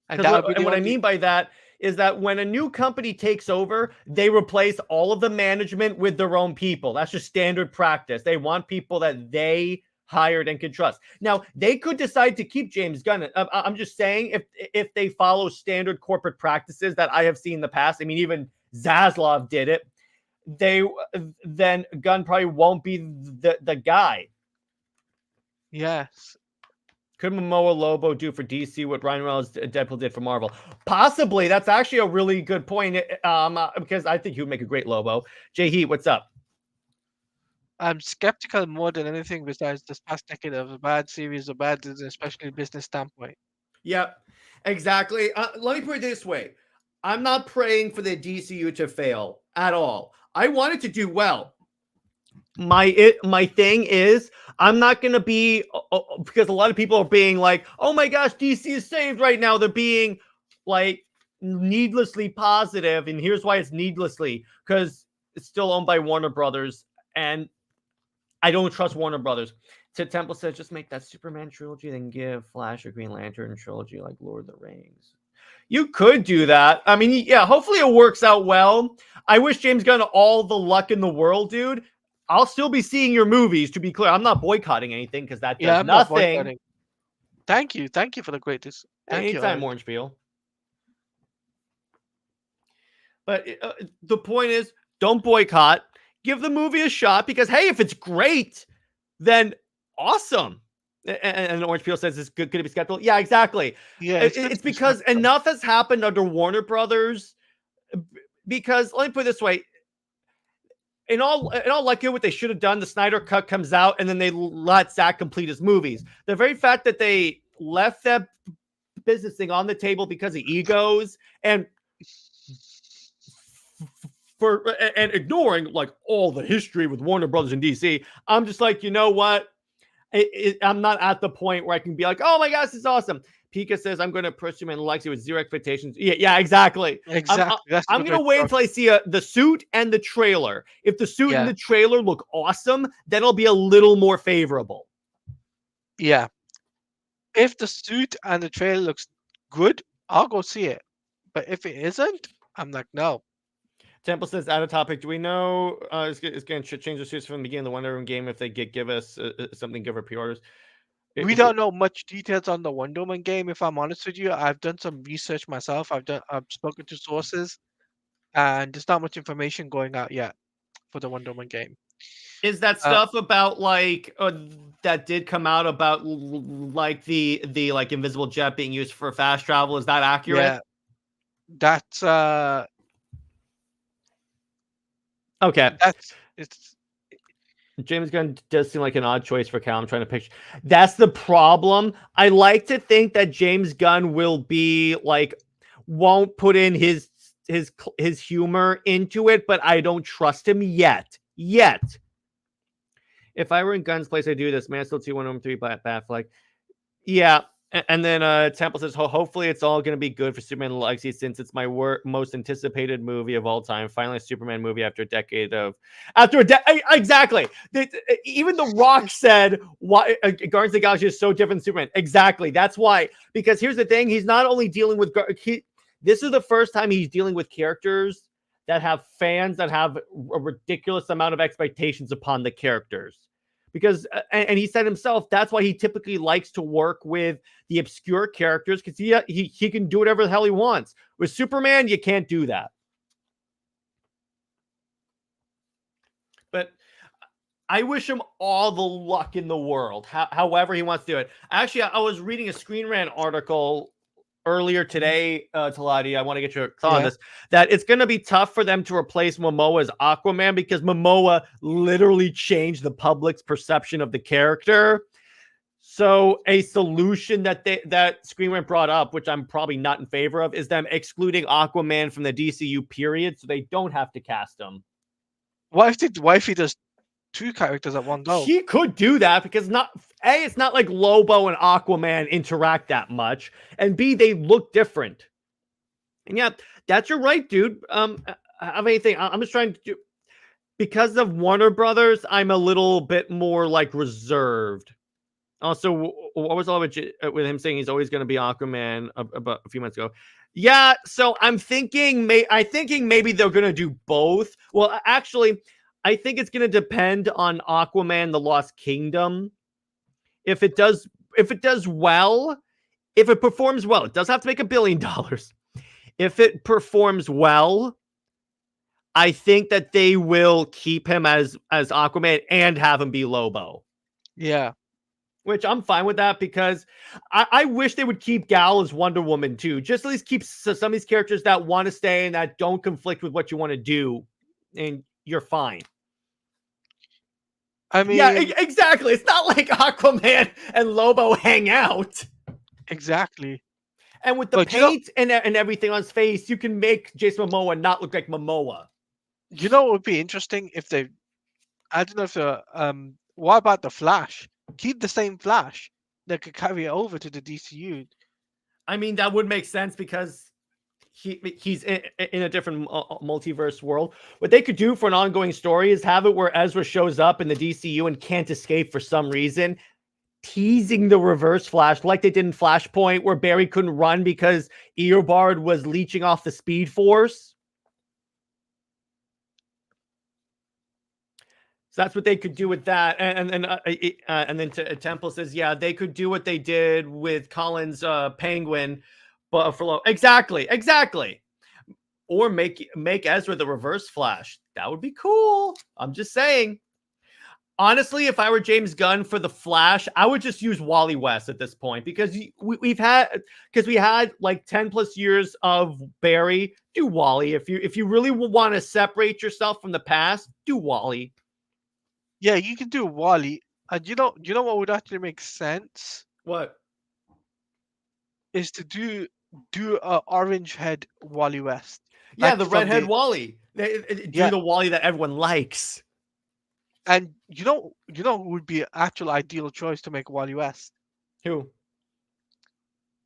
And that would be What I mean by that is that when a new company takes over, they replace all of the management with their own people. That's just standard practice. They want people that they hired and can trust. Now, they could decide to keep James Gunn. I'm just saying, if they follow standard corporate practices that I have seen in the past, I mean, even Zaslav did it, then Gunn probably won't be the guy. Yes. Could Momoa Lobo do for DC what Ryan Reynolds Deadpool did for Marvel? Possibly. That's actually a really good point, because I think he would make a great Lobo. Jay Heat, what's up? I'm skeptical more than anything besides this past decade of a bad series, a bad, especially business standpoint. Yep, exactly. Let me put it this way. I'm not praying for the DCU to fail at all. I want it to do well. My thing is, I'm not going to be, because a lot of people are being like, oh my gosh, DC is saved right now. They're being like needlessly positive. And here's why it's needlessly, because it's still owned by Warner Brothers. And I don't trust Warner Brothers. Temple says, just make that Superman trilogy, then give Flash a Green Lantern trilogy like Lord of the Rings. You could do that. I mean, yeah, hopefully it works out well. I wish James Gunn all the luck in the world, dude. I'll still be seeing your movies, to be clear. I'm not boycotting anything because that does I'm not nothing. boycotting. Thank you for the great thank Anytime, you. Orange Peel. But the point is, don't boycott. Give the movie a shot because, hey, if it's great, then awesome. And Orange Peel says it's good to be skeptical. Yeah, exactly. Yeah, it's because enough has happened under Warner Brothers. Because let me put it this way. In all likelihood, what they should have done, the Snyder Cut comes out, and then they let Zack complete his movies. The very fact that they left that business thing on the table because of egos and ignoring like all the history with Warner Brothers and DC, I'm just like, you know what? I'm not at the point where I can be like, oh my gosh, this is awesome. Pika says, I'm going to push him and Lexi with zero expectations. Yeah, exactly. Exactly. I'm going to wait until I see the suit and the trailer. If the suit and the trailer look awesome, then it'll be a little more favorable. Yeah. If the suit and the trailer looks good, I'll go see it. But if it isn't, I'm like, no. Temple says, out of topic, do we know it's going to change the suits from the beginning of the Wonder Woman game if they give us something, give her pre-orders? We don't know much details on the Wonder Woman game, if I'm honest with you. I've done some research myself. I've spoken to sources, and there's not much information going out yet for the Wonder Woman game. Is that stuff about like that did come out about like the like invisible jet being used for fast travel? Is that accurate? Yeah, that's okay. It's James Gunn does seem like an odd choice for Cal. I'm trying to picture. That's the problem. I like to think that James Gunn will be like, won't put in his humor into it, but I don't trust him yet. If I were in Gunn's place, I'd do this. Man, still 2-1-3 Batfleck. Yeah, And then Temple says, hopefully it's all going to be good for Superman Legacy since it's my most anticipated movie of all time. Finally, a Superman movie after a decade of... Exactly. Even The Rock said, why Guardians of the Galaxy is so different than Superman. Exactly. That's why. Because here's the thing. He's not only dealing with... This is the first time he's dealing with characters that have fans that have a ridiculous amount of expectations upon the characters. Because, and he said himself, that's why he typically likes to work with the obscure characters, because he can do whatever the hell he wants. With Superman, you can't do that. But I wish him all the luck in the world, however he wants to do it. Actually, I was reading a Screen Rant article earlier today, Teladia, I want to get your thought on this, that it's going to be tough for them to replace Momoa as Aquaman because Momoa literally changed the public's perception of the character. So a solution that Screen Rant brought up, which I'm probably not in favor of, is them excluding Aquaman from the DCU period so they don't have to cast him. What if he does two characters at one go? He could do that because it's not like Lobo and Aquaman interact that much, and B, they look different. And yeah, that's your right, dude. Have anything? I'm just trying to do, because of Warner Brothers, I'm a little bit more like reserved. Also, what was all with him saying he's always going to be Aquaman about a few months ago? Yeah, so I'm thinking maybe they're going to do both. Well, actually, I think it's going to depend on Aquaman: The Lost Kingdom. If it does well, if it performs well, it does have to make $1 billion. If it performs well, I think that they will keep him as Aquaman and have him be Lobo. Yeah. Which I'm fine with that, because I wish they would keep Gal as Wonder Woman too. Just at least keep some of these characters that want to stay and that don't conflict with what you want to do, and you're fine. I mean, yeah, exactly. It's not like Aquaman and Lobo hang out. Exactly. And with the paint and everything on his face, you can make Jason Momoa not look like Momoa. You know what would be interesting if they... I don't know if what about the Flash? Keep the same Flash that could carry it over to the DCU. I mean, that would make sense because he's in a different multiverse world. What they could do for an ongoing story is have it where Ezra shows up in the DCU and can't escape for some reason, teasing the Reverse Flash like they did in Flashpoint, where Barry couldn't run because Eobard was leeching off the Speed Force. So that's what they could do with that. And then Temple says, yeah, they could do what they did with Colin's Penguin, but for exactly. Or make Ezra the Reverse Flash. That would be cool. I'm just saying. Honestly, if I were James Gunn for the Flash, I would just use Wally West at this point, because we had like 10 plus years of Barry. Do Wally. If you really want to separate yourself from the past, do Wally. Yeah, you can do Wally. And you know what would actually make sense? What? Is to do a orange head Wally West. Yeah, like the redhead Wally. Do the Wally that everyone likes. And you know who would be an actual ideal choice to make Wally West? Who?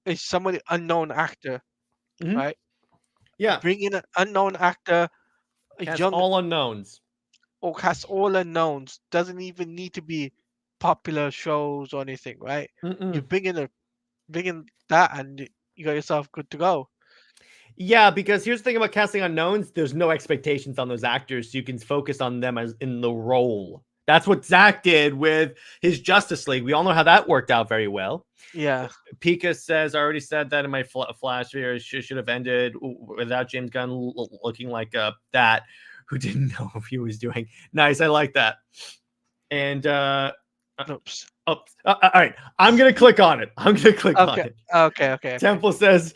Is somebody unknown actor, right? Yeah. Bring in an unknown actor. All unknowns. Or cast all unknowns. Doesn't even need to be popular shows or anything, right? You bring in that and you got yourself good to go. Yeah, because here's the thing about casting unknowns: there's no expectations on those actors, so you can focus on them as in the role. That's what Zach did with his Justice League. We all know how that worked out very well. Yeah. Pika says, I already said that in my Flash video, should have ended without James Gunn looking like that who didn't know what he was doing. Nice, I like that. And oops. All right, I'm gonna click on it. On it. Okay. Temple says,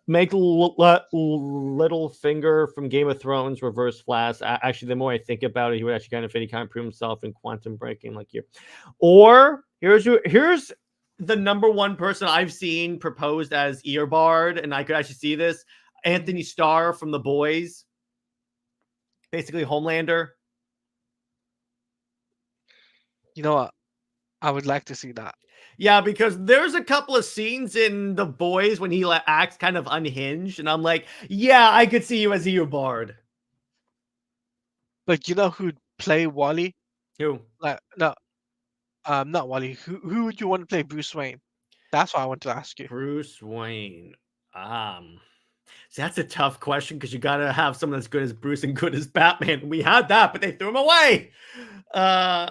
make Littlefinger from Game of Thrones Reverse Flash. Actually, the more I think about it, he would actually kind of fit. He kind of prove himself in Quantum Breaking, like you. Or here's the number one person I've seen proposed as Eobard, and I could actually see this: Anthony Starr from The Boys, basically Homelander. You know what? I would like to see that. Yeah, because there's a couple of scenes in The Boys when he acts kind of unhinged, and I'm like, yeah, I could see you as Eobard. But you know who'd play Wally? Who? Like no, not Wally. Who would you want to play Bruce Wayne? That's what I want to ask you. Bruce Wayne. Um, See, that's a tough question because you gotta have someone that's good as Bruce and good as Batman. We had that, but they threw him away. Uh,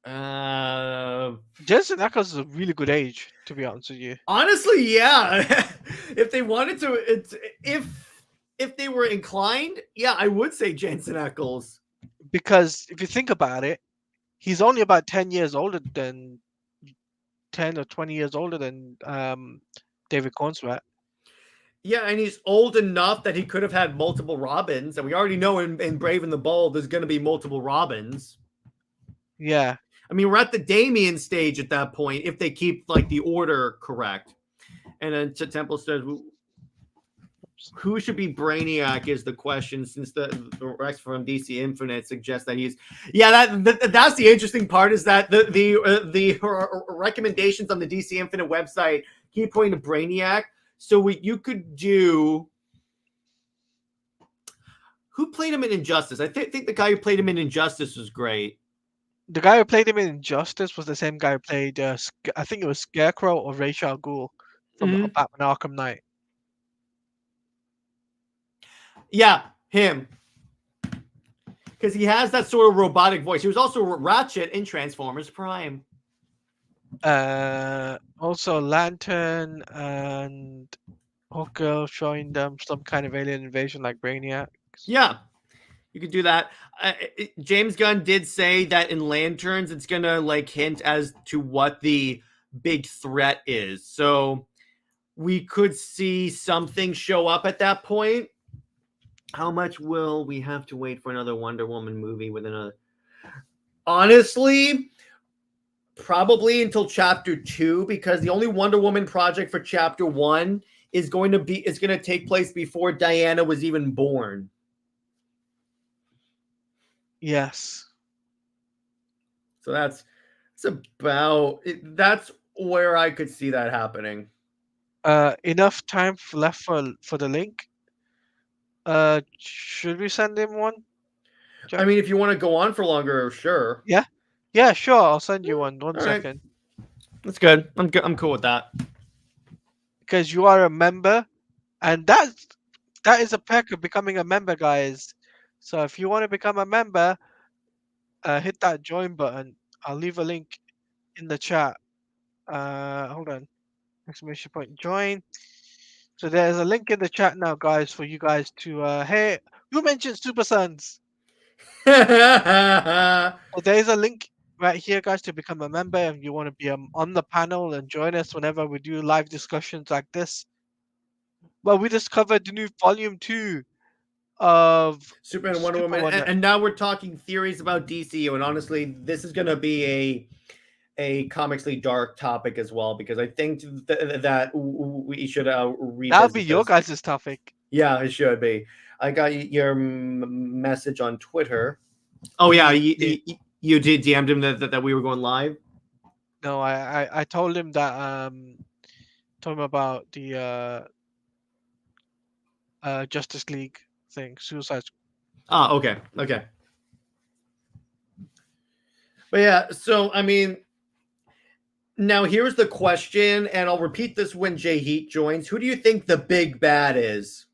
uh, Jensen Ackles is a really good age, to be honest with you. Honestly, yeah. If they wanted to, it's if they were inclined, yeah, I would say Jensen Ackles. Because if you think about it, he's only about 10 years older than 10 or 20 years older than David Cornswet. Yeah, and he's old enough that he could have had multiple Robins, and we already know in Brave and the Bold there's going to be multiple Robins. Yeah. I mean, we're at the Damien stage at that point if they keep like the order correct. And then Temple says, who should be Brainiac is the question, since the Rex from DC Infinite suggests that he's. Yeah, that's the interesting part, is that the recommendations on the DC Infinite website keep pointing to Brainiac. So you could do. Who played him in Injustice? I think the guy who played him in Injustice was great. The guy who played him in Injustice was the same guy who played, I think it was Scarecrow or Ra's al Ghul from Batman Arkham Knight. Yeah, him. Because he has that sort of robotic voice. He was also Ratchet in Transformers Prime. Also Lantern and Hawkgirl showing them some kind of alien invasion like Brainiac. Yeah, you could do that. James Gunn did say that in Lanterns, it's gonna like hint as to what the big threat is. So we could see something show up at that point. How much will we have to wait for another Wonder Woman movie with another? Honestly, probably until Chapter 2, because the only Wonder Woman project for Chapter 1 is going to take place before Diana was even born. Yes. So that's where I could see that happening. Enough time left for the link. Should we send him one? Jeff? I mean, if you want to go on for longer, sure. Yeah, sure. I'll send you one. One second. Right. That's good. I'm cool with that. Because you are a member, and that is a perk of becoming a member, guys. So if you want to become a member, hit that join button. I'll leave a link in the chat. Hold on. Exclamation point join. So there's a link in the chat now, guys, for you guys to hey, who mentioned Super Sons? So there's a link right here, guys, to become a member if you want to be on the panel and join us whenever we do live discussions like this. Well, we just covered the new volume 2 of Superman and Wonder Woman, and now we're talking theories about DCU, and honestly, this is going to be a comically dark topic as well, because I think that we should revisit. That'll be your guys' topic. Yeah, it should be. I got your message on Twitter. Oh yeah, you did DM'd him that we were going live. No, I told him that told him about the Justice League thing, Suicide Squad. Oh, okay. But yeah, so I mean, now here's the question, and I'll repeat this when Jay Heat joins. Who do you think the big bad is?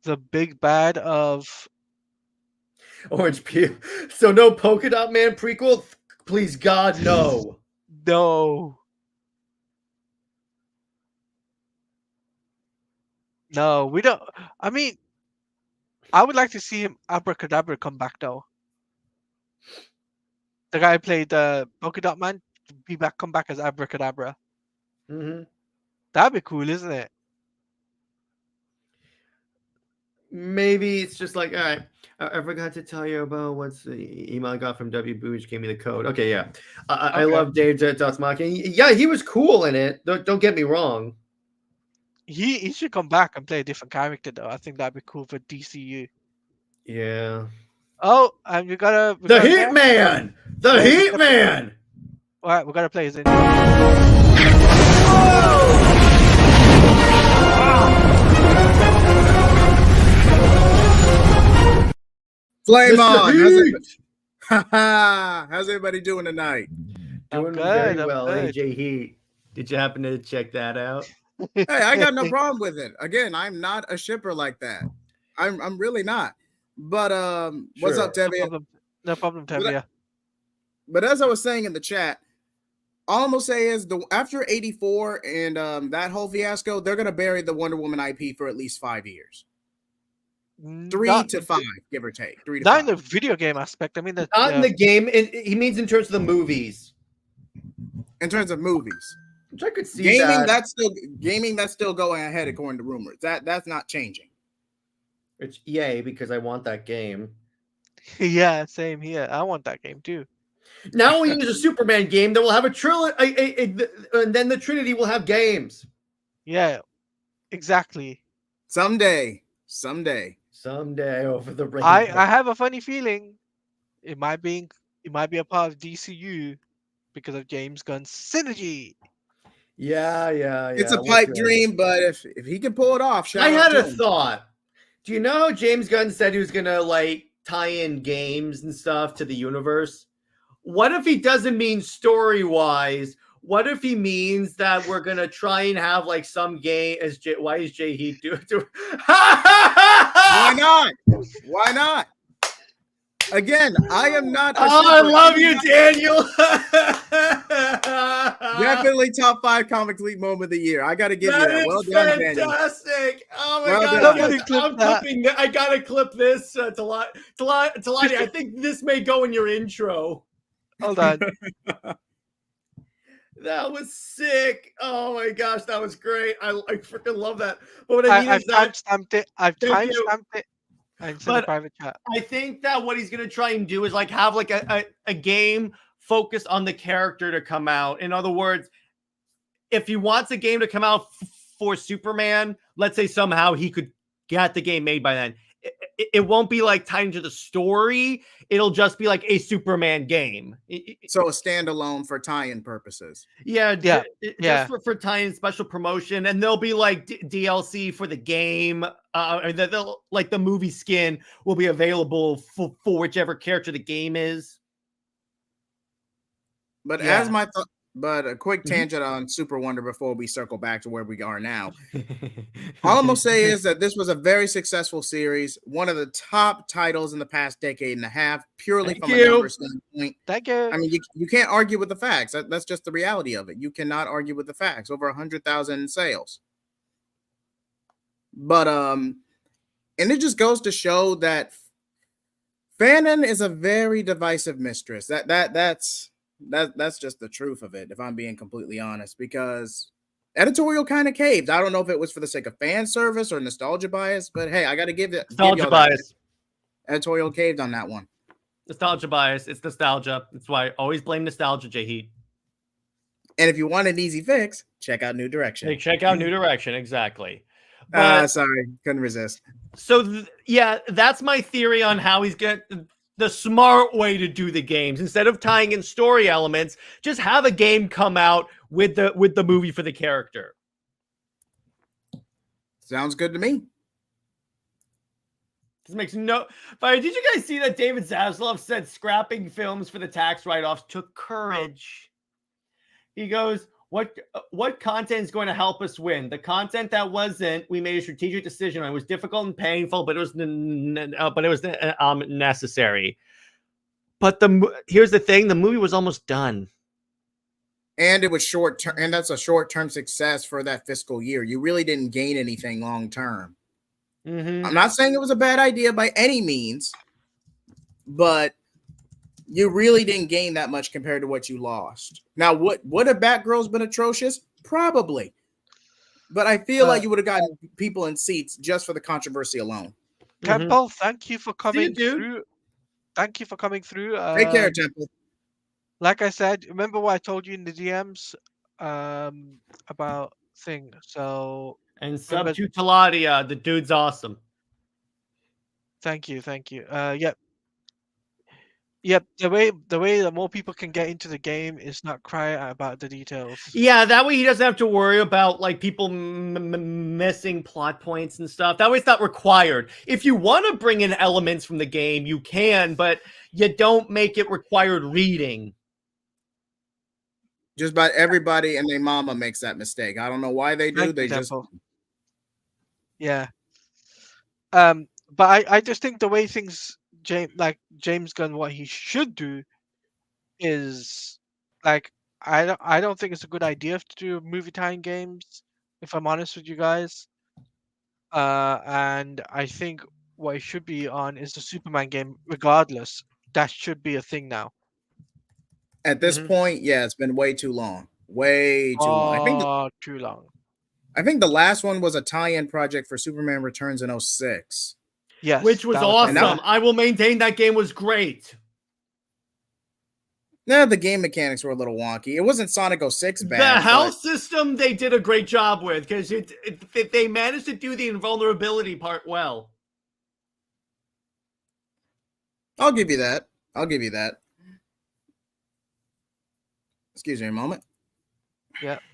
The big bad of Orange Peel. So no Polka Dot Man prequel? Please God, no. No. No, we don't. I mean, I would like to see him Abracadabra come back though. The guy who played Polka Dot Man come back as Abracadabra. Mm-hmm. That'd be cool, isn't it? Maybe it's just like, all right, I forgot to tell you about what's the email I got from W. Booge, gave me the code. Okay, yeah. I love Dave Dotsmaki. Yeah, he was cool in it. Don't get me wrong. He should come back and play a different character though. I think that'd be cool for DCU. Yeah. Oh, and we got the Hitman. The Yeah, Heat Man. All right, we gotta play his intro. Flame Mr. on! Heat. How's everybody doing tonight? Doing good, very I'm well, good. AJ Heat. Did you happen to check that out? Hey, I got no problem with it. Again, I'm not a shipper like that. I'm really not. But what's up, Sure. No Tevye? problem. No problem, But, Tevye. but as I was saying in the chat, all I'm gonna say is after 84 and that whole fiasco, they're gonna bury the Wonder Woman IP for at least 5 years. 3 Not, to 5, give or take. 3 to not 5. in the video game aspect. I mean, Not in the game. He means in terms of the movies. In terms of movies. Which I could see Gaming, that. that's still going ahead according to rumors. That's not changing. Which, yay, because I want that game. yeah, same here. I want that game too. Now we use a Superman game that will have a trilogy, and then the Trinity will have games. Yeah, exactly. Someday. Someday over the rainbow. I have a funny feeling it might be a part of DCU because of James Gunn's synergy. Yeah. It's a pipe dream, but if he can pull it off, I had a him. thought. Do you know how James Gunn said he was gonna like tie in games and stuff to the universe? What if he doesn't mean story-wise? What if he means that we're gonna try and have like some game as why is Jay Heat doing? Why not? Why not? Again, I am not. I love you, Daniel. Definitely top 5 Comic League moment of the year. I got to give you that. Well done, Daniel. Fantastic! Oh my Well god! done. I'm clipping. I gotta clip this. Teladia, I think this may go in your intro. Hold on. That was sick. Oh my gosh, that was great. I freaking love that. But what I mean I've is that timestamped it. I've Thank you. timestamped it. And sent a private chat. I think that what he's gonna try and do is like have like a game focused on the character to come out. In other words, if he wants a game to come out for Superman, let's say somehow he could get the game made by then. It won't be like tied into the story. It'll just be like a Superman game. So a standalone for tie-in purposes. Yeah. Yeah. Just for tie-in special promotion, and there'll be like DLC for the game. They'll like the movie skin will be available for whichever character the game is. But as my thought. But a quick tangent on SuperWonder before we circle back to where we are now. All I'm going to say is that this was a very successful series, one of the top titles in the past decade and a half, purely from a number standpoint. Thank you. I mean, you can't argue with the facts. That's just the reality of it. You cannot argue with the facts. Over 100,000 sales. But, and it just goes to show that fandom is a very divisive mistress. That's just the truth of it, if I'm being completely honest, because editorial kind of caved. I don't know if it was for the sake of fan service or nostalgia bias, but hey, I got to give it nostalgia bias. Editorial caved on that one. Nostalgia bias. It's nostalgia. That's why I always blame nostalgia, Jay Heat. And if you want an easy fix, check out New Direction. Hey, check out New Direction. Exactly. Sorry, couldn't resist. So yeah, that's my theory on how he's going to. The smart way to do the games, instead of tying in story elements, just have a game come out with the movie for the character. Sounds good to me. This makes no. But did you guys see that David Zaslav said scrapping films for the tax write-offs took courage? He goes, What content is going to help us win? The content that wasn't, we made a strategic decision on. It was difficult and painful, but it was necessary. But here's the thing: the movie was almost done, and it was short term, and that's a short-term success for that fiscal year. You really didn't gain anything long-term. I'm not saying it was a bad idea by any means, but you really didn't gain that much compared to what you lost. Now, would have Batgirl's been atrocious? Probably. But I feel like you would have gotten people in seats just for the controversy alone. Temple, thank you for coming through. Thank you for coming through. Take care, Temple. Like I said, remember what I told you in the DMs about thing. So and sub to Teladia, the dude's awesome. Thank you. Yep. Yep, the way that more people can get into the game is not cry about the details. Yeah, that way he doesn't have to worry about like people missing plot points and stuff. That way it's not required. If you want to bring in elements from the game, you can, but you don't make it required reading. Just about everybody and their mama makes that mistake. I don't know why they do. Thank They you, just Temple. Yeah. But I just think the way things James Gunn, what he should do is like I don't think it's a good idea to do movie time games, if I'm honest with you guys. And I think what it should be on is the Superman game, regardless. That should be a thing now. at this point, yeah, it's been way too long. Way too long. Oh, too long. I think the last one was a tie-in project for Superman Returns in 06. Yes, which was that awesome. I will maintain that game was great. Yeah, the game mechanics were a little wonky. It wasn't Sonic 06 bad. The health system they did a great job with because they managed to do the invulnerability part well. I'll give you that. Excuse me a moment.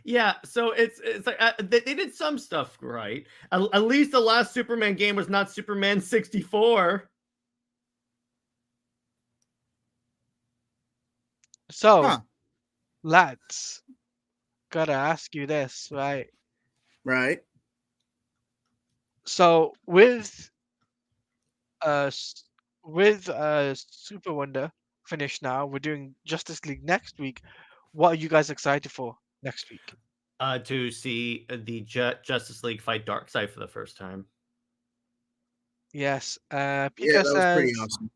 Yeah. So it's like they did some stuff right. At least the last Superman game was not Superman 64. So, lads, gotta ask you this, right? Right. So with Super Wonder finished now, we're doing Justice League next week. What are you guys excited for next week? To see the Justice League fight Darkseid for the first time. Yes. Yeah, Pika that was pretty says awesome.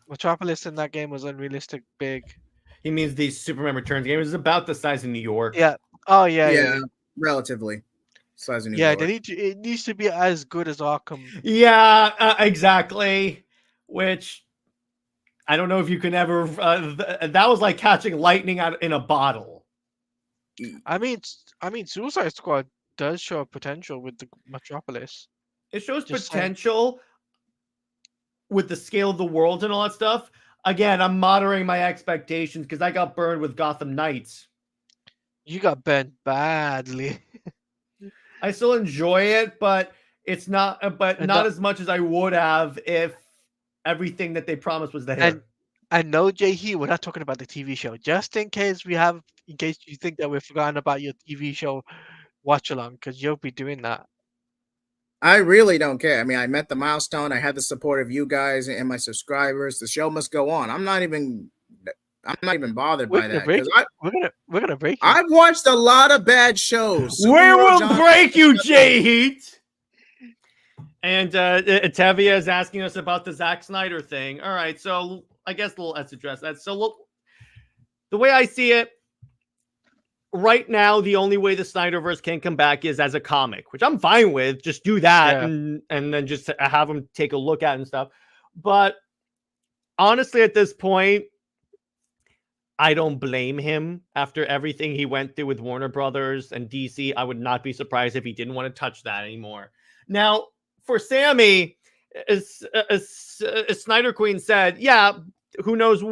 Metropolis in that game was unrealistic big. He means the Superman Returns game is about the size of New York. Yeah. Oh yeah. Yeah, relatively size of New York. It needs to be as good as Arkham. Yeah, exactly. Which I don't know if you can ever. That was like catching lightning out in a bottle. I mean, Suicide Squad does show potential with the Metropolis. It shows potential with the scale of the world and all that stuff. Again, I'm moderating my expectations because I got burned with Gotham Knights. You got burned badly. I still enjoy it, but it's not. But not as much as I would have if everything that they promised was there. And no, Jay, we're not talking about the TV show. Just in case you think that we've forgotten about your TV show watch along, because you'll be doing that. I really don't care. I mean, I met the milestone. I had the support of you guys and my subscribers. The show must go on. I'm not even bothered by that. We're gonna break you. I've watched a lot of bad shows. We will break you, Jay Heat. And Tevia is asking us about the Zack Snyder thing. All right, so I guess let's address that. So the way I see it, right now, the only way the Snyderverse can come back is as a comic, which I'm fine with. Just do that and then just have them take a look at it and stuff. But honestly, at this point, I don't blame him after everything he went through with Warner Brothers and DC. I would not be surprised if he didn't want to touch that anymore. Now, for Sammy, as Snyder Queen said, yeah, who knows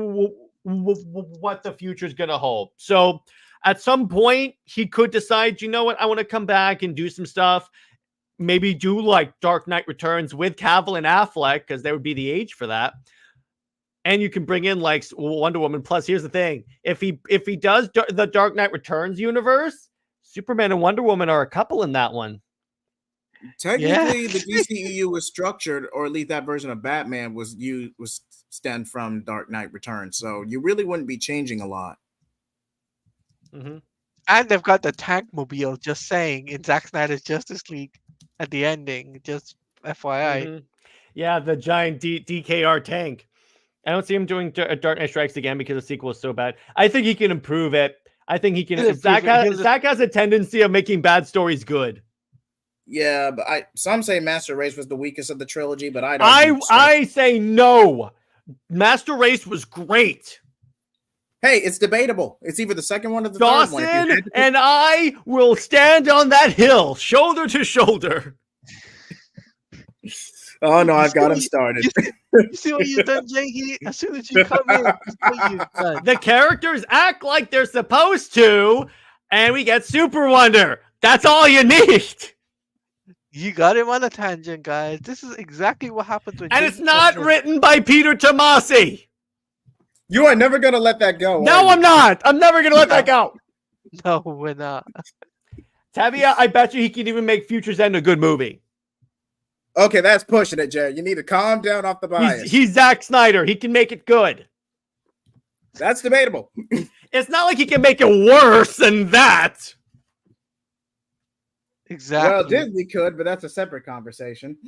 what the future is going to hold. So at some point, he could decide, you know what, I want to come back and do some stuff. Maybe do like Dark Knight Returns with Cavill and Affleck, because there would be the age for that. And you can bring in like Wonder Woman. Plus, here's the thing: if he does the Dark Knight Returns universe, Superman and Wonder Woman are a couple in that one. Technically, the DCEU was structured, or at least that version of Batman was stemmed from Dark Knight Returns. So you really wouldn't be changing a lot. Mm-hmm. And they've got the tank mobile, just saying, in Zack Snyder's Justice League at the ending. Just FYI. Mm-hmm. Yeah, the giant DKR tank. I don't see him doing Dark Knight Strikes again because the sequel is so bad. I think he can improve it. I think he can. Zack has a tendency of making bad stories good. Yeah, but some say Master Race was the weakest of the trilogy, but I don't. I say no. Master Race was great. Hey, it's debatable. It's either the second one or the third one. Dawson and I will stand on that hill, shoulder to shoulder. Oh no, You I've see got what him started. you see what you've done, Jay? As soon as you come in, you see what you've done. The characters act like they're supposed to, and we get SuperWonder. That's all you need. You got him on a tangent, guys. This is exactly what happens when And Jay it's not comes in. written by Peter Tomasi. You are never gonna let that go. No, I'm not. I'm never going to let that go. No, we're not. Tavia, I bet you he can even make Future's End a good movie. Okay, that's pushing it, Jared. You need to calm down off the bias. He's Zack Snyder. He can make it good. That's debatable. It's not like he can make it worse than that. Exactly. Well, Disney could, but that's a separate conversation.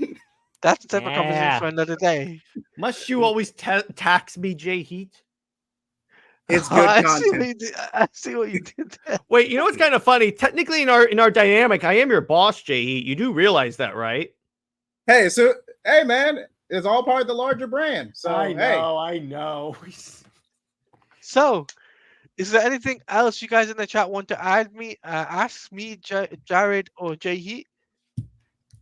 That's a separate conversation for another day. Must you always tax me, Jay Heat? It's good content. I see what you did there. Wait, you know what's kind of funny? Technically, in our dynamic, I am your boss, Jay Heat. You do realize that, right? Hey, so hey, man, it's all part of the larger brand. So I hey, know. So, is there anything else you guys in the chat want to ask me, Jared or Jay Heat?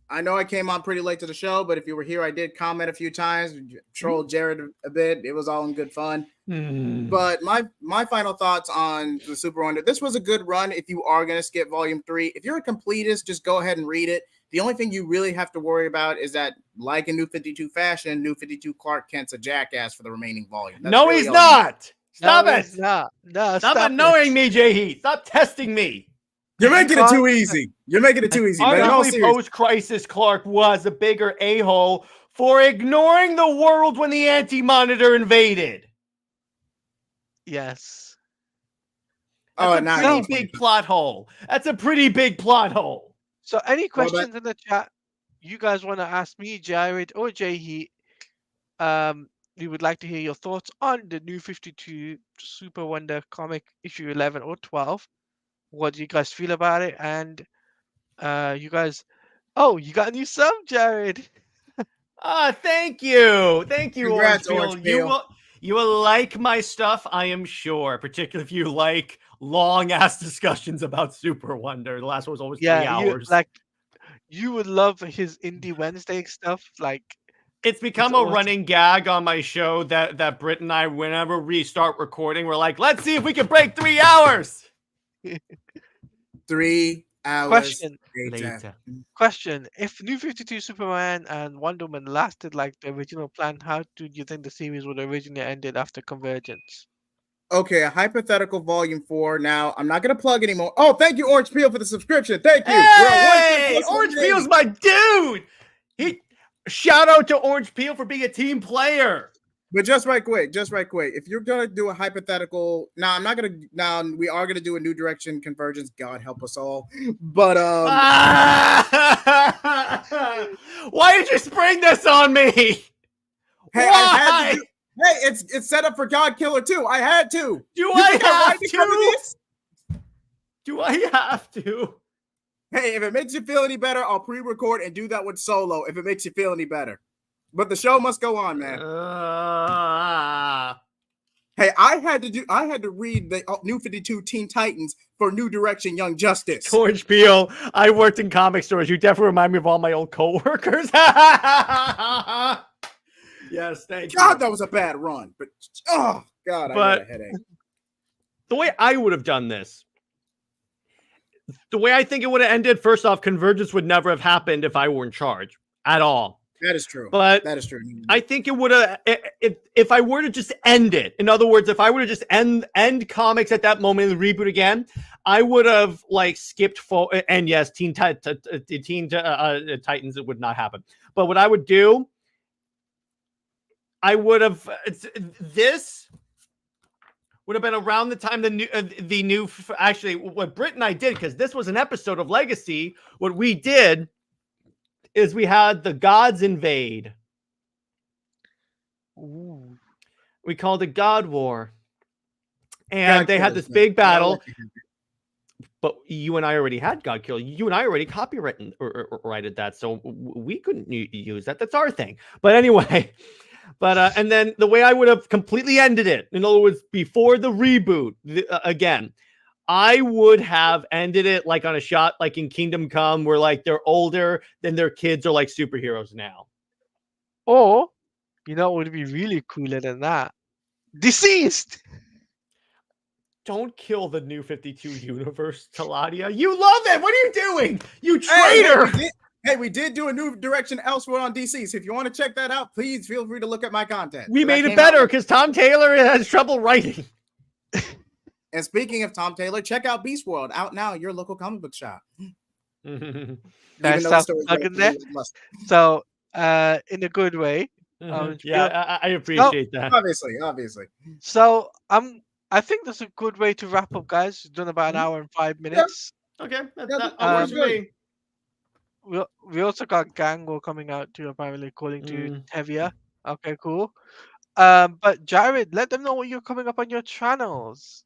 I know I came on pretty late to the show, but if you were here, I did comment a few times, trolled Jared a bit. It was all in good fun. But my final thoughts on the SuperWonder. This was a good run if you are going to skip Volume 3. If you're a completist, just go ahead and read it. The only thing you really have to worry about is that, like in New 52 fashion, New 52 Clark Kent's a jackass for the remaining volume. That's No, really he's all not. Stop No, it. it's not. No, Stop stop annoying it. me, Jay Heat. Stop testing me. You're making it too easy. You're making it too easy. But in all Arguably, seriousness, post-crisis Clark was a bigger a-hole for ignoring the world when the Anti-Monitor invaded. Yes. oh, That's now a pretty big plot hole. That's a pretty big plot hole. So, any Well, questions in the chat you guys want to ask me, Jared, or Jay Heat? We would like to hear your thoughts on the New 52 Super Wonder comic issue 11 or 12. What do you guys feel about it? And you guys, oh, you got a new sub, Jared. Thank you. Thank you, Congrats, Orange Orange Peel. Peel. You will like my stuff, I am sure, particularly if you like long-ass discussions about Super Wonder. The last one was always 3 hours. You would love his Indie Wednesday stuff. It's become a running gag on my show that Britt and I, whenever we start recording, we're like, let's see if we can break 3 hours. 3 hours Question. later. Question: If New 52 Superman and Wonder Woman lasted like the original plan, how do you think the series would originally ended after Convergence? Okay, a hypothetical volume 4. Now, I'm not going to plug anymore. Oh, thank you, Orange Peel, for the subscription. Thank you. Hey, Orange Peel's my dude. Shout out to Orange Peel for being a team player. But just right quick. If you're going to do a hypothetical, now I'm not going to, now we are going to do a New Direction Convergence. God help us all. But, why did you spring this on me? Hey, why? I had to do, hey, it's set up for God Killer too. I had to. Do I have to? Hey, if it makes you feel any better, I'll pre-record and do that with Solo if it makes you feel any better. But the show must go on, man. Hey, I had to read the New 52 Teen Titans for New Direction Young Justice. Orange Peel, I worked in comic stores. You definitely remind me of all my old coworkers. Yes, thank you. God, that was a bad run. But oh God, I got a headache. The way I would have done this, the way I think it would have ended, first off, Convergence would never have happened if I were in charge at all. That is true. But that is true. I think it would have, if I were to just end it. In other words, if I were to just end comics at that moment and reboot again, I would have skipped forward. And yes, Teen Titans, it would not happen. But what I would do, this would have been around the time actually what Britt and I did, because this was an episode of Legacy. What we did is we had the gods invade. Ooh. We called it God War. And they had this big battle. But you and I already had God Killer. You and I already copyrighted that. So we couldn't use that. That's our thing. But anyway, and then the way I would have completely ended it, in other words, before the reboot, again, I would have ended it on a shot, like in Kingdom Come, where they're older, then their kids are like superheroes now. Or, you know what would be really cooler than that? Deceased! Don't kill the New 52 universe, Teladia. You love it. What are you doing? You Hey, traitor. we did do a new direction elsewhere on DC. So if you want to check that out, please feel free to look at my content. We So that made it came out better like, because Tom Taylor has trouble writing. and speaking of Tom Taylor, check out Beast World out now, your local comic book shop. Even Nice though the self story's plug in there. relatively lackluster. So, in a good way. Yeah, Feel- I so, appreciate that. Obviously. so I think that's a good way to wrap up, guys. We've done about an Mhm. hour and 5 Yeah, minutes. Okay, yeah, that that works was for Um, good. me. we also got Gango coming out too, apparently according to Mm. Tevia. Okay, cool. But Jared, let them know what you're coming up on your channels.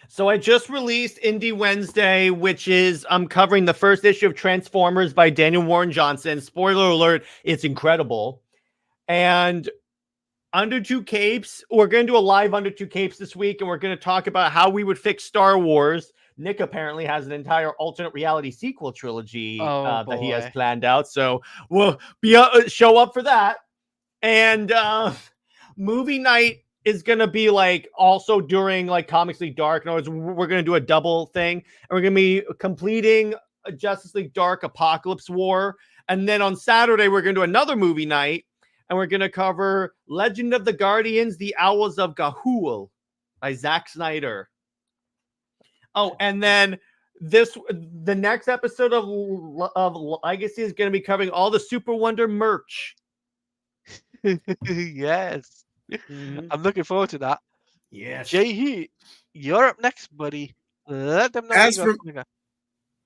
So I just released Indie Wednesday, which is I'm covering the first issue of Transformers by Daniel Warren Johnson. Spoiler alert, it's incredible. And Under Two Capes, we're going to do a live Under Two Capes this week, and we're going to talk about how we would fix Star Wars. Nick apparently has an entire alternate reality sequel trilogy Oh that he has boy. planned out. So we'll be show up for that. And movie night is gonna be like also during like Comics League Dark. In other words, we're gonna do a double thing, and we're gonna be completing Justice League Dark Apocalypse War, and then on Saturday we're gonna do another movie night, and we're gonna cover Legend of the Guardians: The Owls of Ga'Hoole by Zack Snyder. Oh, and then the next episode of Legacy is gonna be covering all the SuperWonder merch. Yes. Mm-hmm. I'm looking forward to that. Yes. Jay Heat, you're up next, buddy. Let them know what As you got for coming up.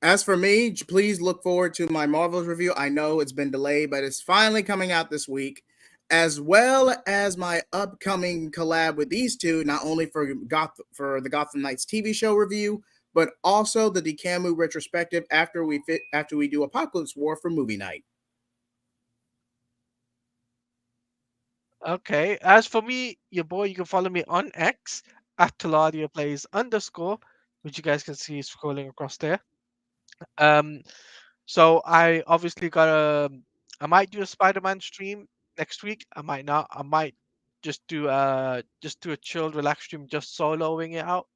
As for me, please look forward to my Marvels review. I know it's been delayed, but it's finally coming out this week, as well as my upcoming collab with these two, not only for the Gotham Knights TV show review, but also the DeCamu retrospective after we do Apocalypse War for movie night. Okay. As for me, your boy, you can follow me on X at Teladia Plays _, which you guys can see scrolling across there. Um, so I obviously got I might do a Spider-Man stream next week. I might not. I might just do a chilled, relaxed stream, just soloing it out.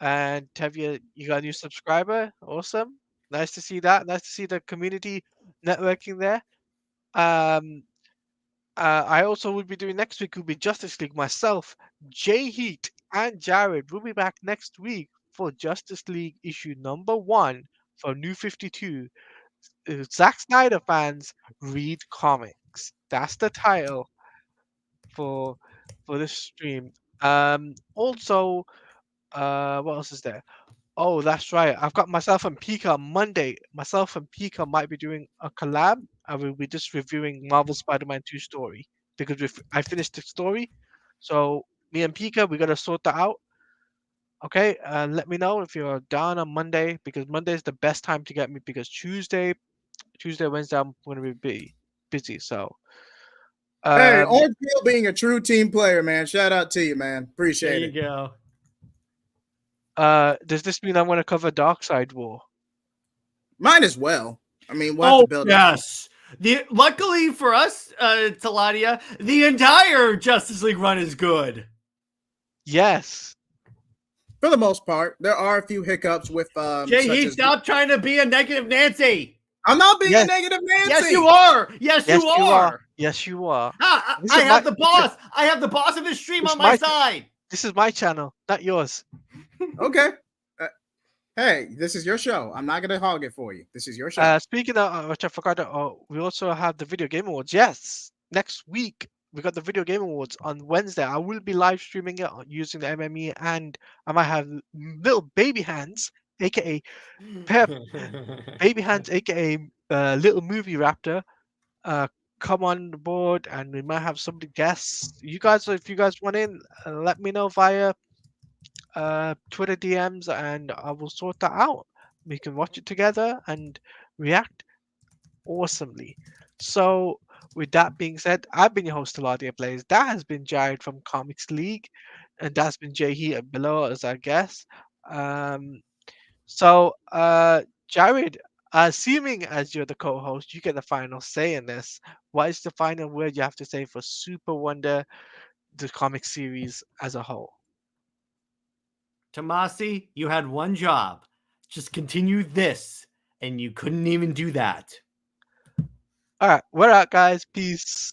And Tevia, you got a new subscriber. Awesome. Nice to see that. Nice to see the community networking there. Um, I also will be doing next week will be Justice League. Myself, Jay Heat, and Jared will be back next week for Justice League issue number 1 for New 52. Zack Snyder fans read comics. That's the title for this stream. Also, what else is there? Oh, that's right. I've got myself and Pika on Monday. Myself and Pika might be doing a collab. I will be just reviewing Marvel Spider-Man 2 story because I finished the story. So me and Pika, we gotta sort that out. Okay, and let me know if you're down on Monday because Monday is the best time to get me because Tuesday, Wednesday, I'm gonna be busy. So Hey, um, Orange Peel being a true team player, man. Shout out to you, man. There Appreciate you it. go. does this mean I'm gonna cover Dark Side War? Might as well. I mean, we'll have to build it. Yes. Luckily for us, Teladia, the entire Justice League run is good. Yes. For the most part. There are a few hiccups with Jay, stop trying to be a negative Nancy. I'm not being Yes. a negative Nancy. Yes, you are. Yes, Yes, you are. Yes, you are. I have the boss. I have the boss of this stream on my side. This is my channel, not yours. Okay. Hey, this is your show. I'm not gonna hog it for you. This is your show. Speaking of which, I forgot. We also have the video game awards. Yes, next week we got the video game awards on Wednesday. I will be live streaming it using the MME, and I might have little baby hands, aka baby hands, aka little movie raptor, come on board, and we might have somebody guests. You guys, if you guys want in, let me know via Twitter DMs, and I will sort that out. We can watch it together and react awesomely. So, with that being said, I've been your host, Teladia Plays. That has been Jared from Comics League, and that's been Jay here below as our guest. Um, so, Jared, Assuming as you're the co-host, you get the final say in this. What is the final word you have to say for Super Wonder, the comic series as a whole? Tomasi, you had one job. Just continue this, and you couldn't even do that. All right, we're out, guys. Peace.